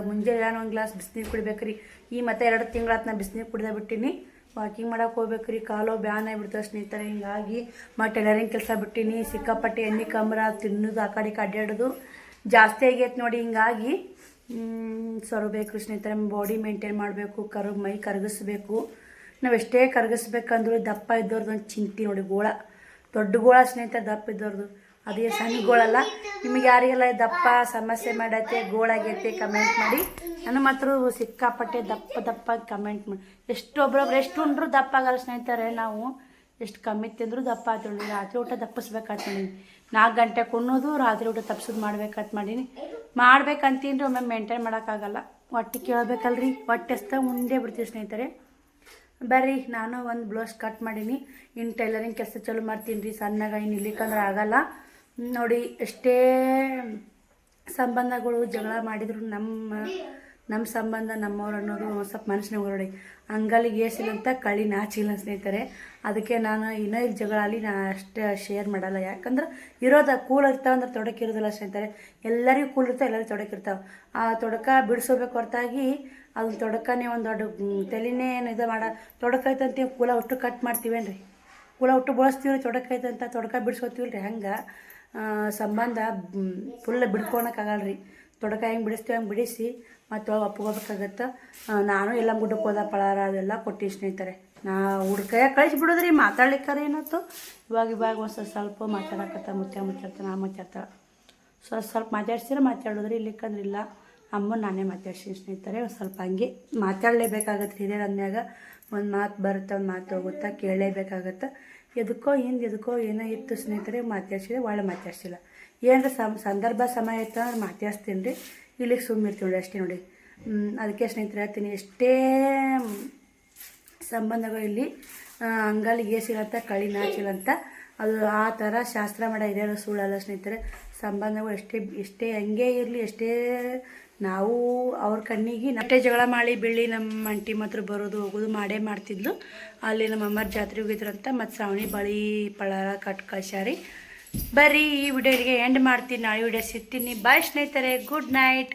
ಮುಂಜಾನೆ ಒಂದು ಗ್ಲಾಸ್ ಬಿಸಿನೀರು ಕುಡಿಬೇಕು ರೀ ಈ ಮತ್ತೆ 2 ತಿಂಗಳಾತು ನಾ ಬಿಸಿನೀರು ಕುಡ್ದೆ ಬಿಟ್ಟಿನಿ ವಾಕಿಂಗ್ ಮಾಡೋಕೆ ಹೋಗ್ಬೇಕು ರೀ ಕಾಲು ಬ್ಯಾನ್ ಆಗಿಬಿಡ್ತಾವೆ ಸ್ನೇಹಿತರೆ ಹಿಂಗಾಗಿ ಟೈಲರಿಂಗ್ ಕೆಲಸ ಬಿಟ್ಟಿನಿ ಸಿಕ್ಕಾಪಟ್ಟೆ ಎಣ್ಣೆ ಕಮ್ರ ತಿನ್ನೋದು ಆ ಕಡೆ ಅಡ್ಡಾಡೋದು ಜಾಸ್ತಿ ಆಗೈತೆ ನೋಡಿ ಹಿಂಗಾಗಿ ಸೊರಬೇಕು ಸ್ನೇಹಿತರೆ ಬಾಡಿ ಮೇಂಟೈನ್ ಮಾಡಬೇಕು ಮೈ ಕರಗಿಸ್ಬೇಕು ನಾವು ಎಷ್ಟೇ ಕರಗಿಸ್ಬೇಕಂದ್ರೂ ದಪ್ಪ ಇದ್ದವ್ರದ್ದು ಒಂದು ಚಿಂತೆ ನೋಡಿ ಗೋಳ ದೊಡ್ಡ ಗೋಳ ಸ್ನೇಹಿತರೆ ದಪ್ಪ ಇದ್ದವ್ರದ್ದು ಅದೇ ಸಣ್ಣ ಗೋಳಲ್ಲ ನಿಮಗೆ ಯಾರಿಗೆಲ್ಲ ದಪ್ಪ ಸಮಸ್ಯೆ ಮಾಡತ್ತೆ ಗೋಳಾಗೈತೆ ಕಮೆಂಟ್ ಮಾಡಿ ನನ್ನ ಮಾತ್ರ ಸಿಕ್ಕಾಪಟ್ಟೆ ದಪ್ಪ ಕಮೆಂಟ್ ಮಾಡಿ ಒಬ್ಬೊಬ್ರು ಎಷ್ಟು ಉಂಡ್ರು ದಪ್ಪ ಆಗಲ್ಲ ಸ್ನೇಹಿತರೆ ನಾವು ಎಷ್ಟು ಕಮ್ಮಿ ತಿಂದರೂ ದಪ್ಪ ಆಯ್ತು ರಾತ್ರಿ ಊಟ ದಪ್ಪಿಸ್ಬೇಕಾಯ್ತು ಮಾಡೀನಿ 4 ಗಂಟೆಗೆ ಉಣ್ಣೋದು ರಾತ್ರಿ ಊಟ ತಪ್ಪಿಸೋದು ಮಾಡ್ಬೇಕಂತ ಮಾಡೀನಿ ಮಾಡ್ಬೇಕಂತೀನಿ ಒಮ್ಮೆ ಮೇಂಟೈನ್ ಮಾಡೋಕ್ಕಾಗಲ್ಲ ಹೊಟ್ಟೆ ಕೇಳಬೇಕಲ್ರಿ ಹೊಟ್ಟೆ ಎಸ್ತ ಉಂಡೇ ಬಿಡ್ತೀವಿ ಸ್ನೇಹಿತರೆ ಬರ್ರಿ ನಾನು ಒಂದು ಬ್ಲೌಸ್ ಕಟ್ ಮಾಡೀನಿ ಇನ್ನು ಟೈಲರಿಂಗ್ ಕೆಲಸ ಚಾಲು ಮಾಡ್ತೀನಿ ರೀ ಸಣ್ಣಗ ಇನ್ನು ಇಲ್ಲಿಕ್ಕಂದ್ರೆ ಆಗಲ್ಲ ನೋಡಿ ಎಷ್ಟೇ ಸಂಬಂಧಗಳು ಜಗಳ ಮಾಡಿದ್ರು ನಮ್ಮ ಸಂಬಂಧ ನಮ್ಮವ್ರು ಅನ್ನೋದು ಸ್ವಲ್ಪ ಮನಸ್ಸಿನಾಗ ಹೊರಡಿ ಅಂಗಲಿಗೆ ಏಸಿಲ್ಲ ಅಂತ ಕಳಿ ನಾಚಿಲ್ಲ ಸ್ನೇಹಿತರೆ ಅದಕ್ಕೆ ನಾನು ಇನ್ನೂ ಜಗಳ ಅಲ್ಲಿ ನಾನು ಅಷ್ಟೇ ಶೇರ್ ಮಾಡಲ್ಲ ಯಾಕಂದ್ರೆ ಇರೋದು ಕೂಲ್ ಇರ್ತಾವೆ ಅಂದ್ರೆ ತೊಡಕೆ ಇರೋದಿಲ್ಲ ಸ್ನೇಹಿತರೆ ಎಲ್ಲರಿಗೂ ಕೂಲ್ ಇರ್ತಾವೆ ಎಲ್ಲರಿಗೂ ತೊಡಕಿರ್ತಾವೆ ಆ ತೊಡಕ ಬಿಡಿಸೋಬೇಕು ಹೊರತಾಗಿ ಅದನ್ನ ತೊಡಕನೇ ಒಂದು ದೊಡ್ಡ ತಲೆನೇ ಏನು ಇದು ತೊಡಕೈತಂತೀವಿ ಕೂಲ ಒಟ್ಟು ಕಟ್ ಮಾಡ್ತೀವೇನ್ರಿ ಕೂಲ ಒಟ್ಟು ಬಳಸ್ತೀವಿ ರೀ ತೊಡಕೈತಂತ ತೊಡಕ ಬಿಡಿಸ್ಕೋತೀವಿ ರೀ ಹಂಗೆ ಸಂಬಂಧ ಫುಲ್ ಬಿಡ್ಕೊಳಕ್ಕಾಗಲ್ಲ ರೀ ತೊಡಕ ಹೆಂಗೆ ಬಿಡಿಸ್ತೀವಿ ಹಂಗೆ ಬಿಡಿಸಿ ಮತ್ತು ಒಪ್ಕೋಬೇಕಾಗತ್ತೆ ನಾನು ಎಲ್ಲ ಗುಡ್ಡಕ್ಕೆ ಹೋದ ಪಳಾರ ಅದೆಲ್ಲ ಕೊಟ್ಟಿವಿ ಸ್ನೇಹಿತರೆ ನಾ ಹುಡ್ಕಯ್ಯ ಕಳಿಸ್ಬಿಡೋದ್ರಿ ಮಾತಾಡ್ಲಿಕ್ಕಾರ ಏನಾಯ್ತು ಇವಾಗ ಒಂದು ಸ್ವಲ್ಪ ಮಾತಾಡಕತ್ತ ಮುಚ್ಚಾಡ್ತಾ ನಾ ಮಾತಾಡ್ತಾಳೆ ಸ್ವಲ್ಪ ಮಾತಾಡೋದ್ರಿ ಇಲ್ಲಿಕ್ಕಂದ್ರೆ ಇಲ್ಲ ಅಮ್ಮ ನಾನೇ ಮಾತಾಡ್ತೀನಿ ಸ್ನೇಹಿತರೆ ಒಂದು ಸ್ವಲ್ಪ ಹಂಗೆ ಮಾತಾಡಲೇಬೇಕಾಗತ್ತೆ ಹಿರಿಯರ ಅಂದ್ಯಾಗ ಒಂದು ಮಾತು ಬರುತ್ತೆ ಒಂದು ಮಾತು ಹೋಗುತ್ತಾ ಕೇಳಲೇಬೇಕಾಗತ್ತೆ ಎದಕ್ಕೋ ಏನೋ ಇತ್ತು ಸ್ನೇಹಿತರೆ ಮಾತಾಡ್ಸಿದೆ ಒಳ್ಳೆ ಮಾತಾಡ್ಸಿಲ್ಲ ಏನಾರ ಸಂದರ್ಭ ಸಮಯ ಇತ್ತು ಅಂದ್ರೆ ಮಾತಾಡ್ಸ್ತೀನಿ ರೀ ಇಲ್ಲಿಗೆ ಸುಮ್ಮಿರ್ತೀವಿ ಅಷ್ಟೇ ನೋಡಿ ಅದಕ್ಕೆ ಸ್ನೇಹಿತರೆ ಹೇಳ್ತೀನಿ ಎಷ್ಟೇ ಸಂಬಂಧಗಳು ಇಲ್ಲಿ ಅಂಗಲಿಗೆ ಏಸಿಲ್ಲಂತ ಕಳಿ ನಾಚಿಲ್ಲಂತ ಅದು ಆ ಥರ ಶಾಸ್ತ್ರ ಮಾಡೋ ಹಿರಿಯರು ಸುಳ್ಳಲ್ಲ ಸ್ನೇಹಿತರೆ ಸಂಬಂಧಗಳು ಎಷ್ಟೇ ಹಂಗೆ ಇರಲಿ ಎಷ್ಟೇ ನಾವು ಅವ್ರ ಕಣ್ಣಿಗೆ ನಟ್ಟೆ ಜಗಳ ಮಾಡಿ ಬೀಳಿ ನಮ್ಮ ಅಂಟಿ ಮಾತ್ರ ಬರೋದು ಹೋಗೋದು ಮಾಡ್ತಿದ್ಲು ಅಲ್ಲಿ ನಮ್ಮ ಅಮ್ಮರ ಜಾತ್ರೆ ಹೋಗಿದ್ರಂತ ಮತ್ತು ಶ್ರಾವಣಿ ಬಳಿ ಪಳಾರ ಕಟ್ ಕಳ್ಸ್ಯಾರಿ ಬರ್ರಿ ಈ ವಿಡಿಯೋಗೆ ಎಂಡ್ ಮಾಡ್ತೀನಿ ನಾಳೆ ವಿಡಿಯೋ ಸಿಗ್ತೀನಿ ಬಾಯ್ ಸ್ನೇಹಿತರೆ ಗುಡ್ ನೈಟ್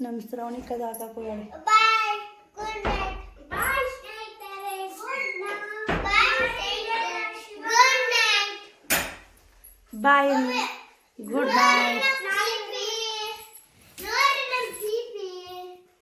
ನಮ್ಮ ಶ್ರಾವಣಿ ಕದ ಹಾಕಕ್ಕೆ ಹೋಗಿ ಬಾಯ್ ಗುಡ್ ನೈಟ್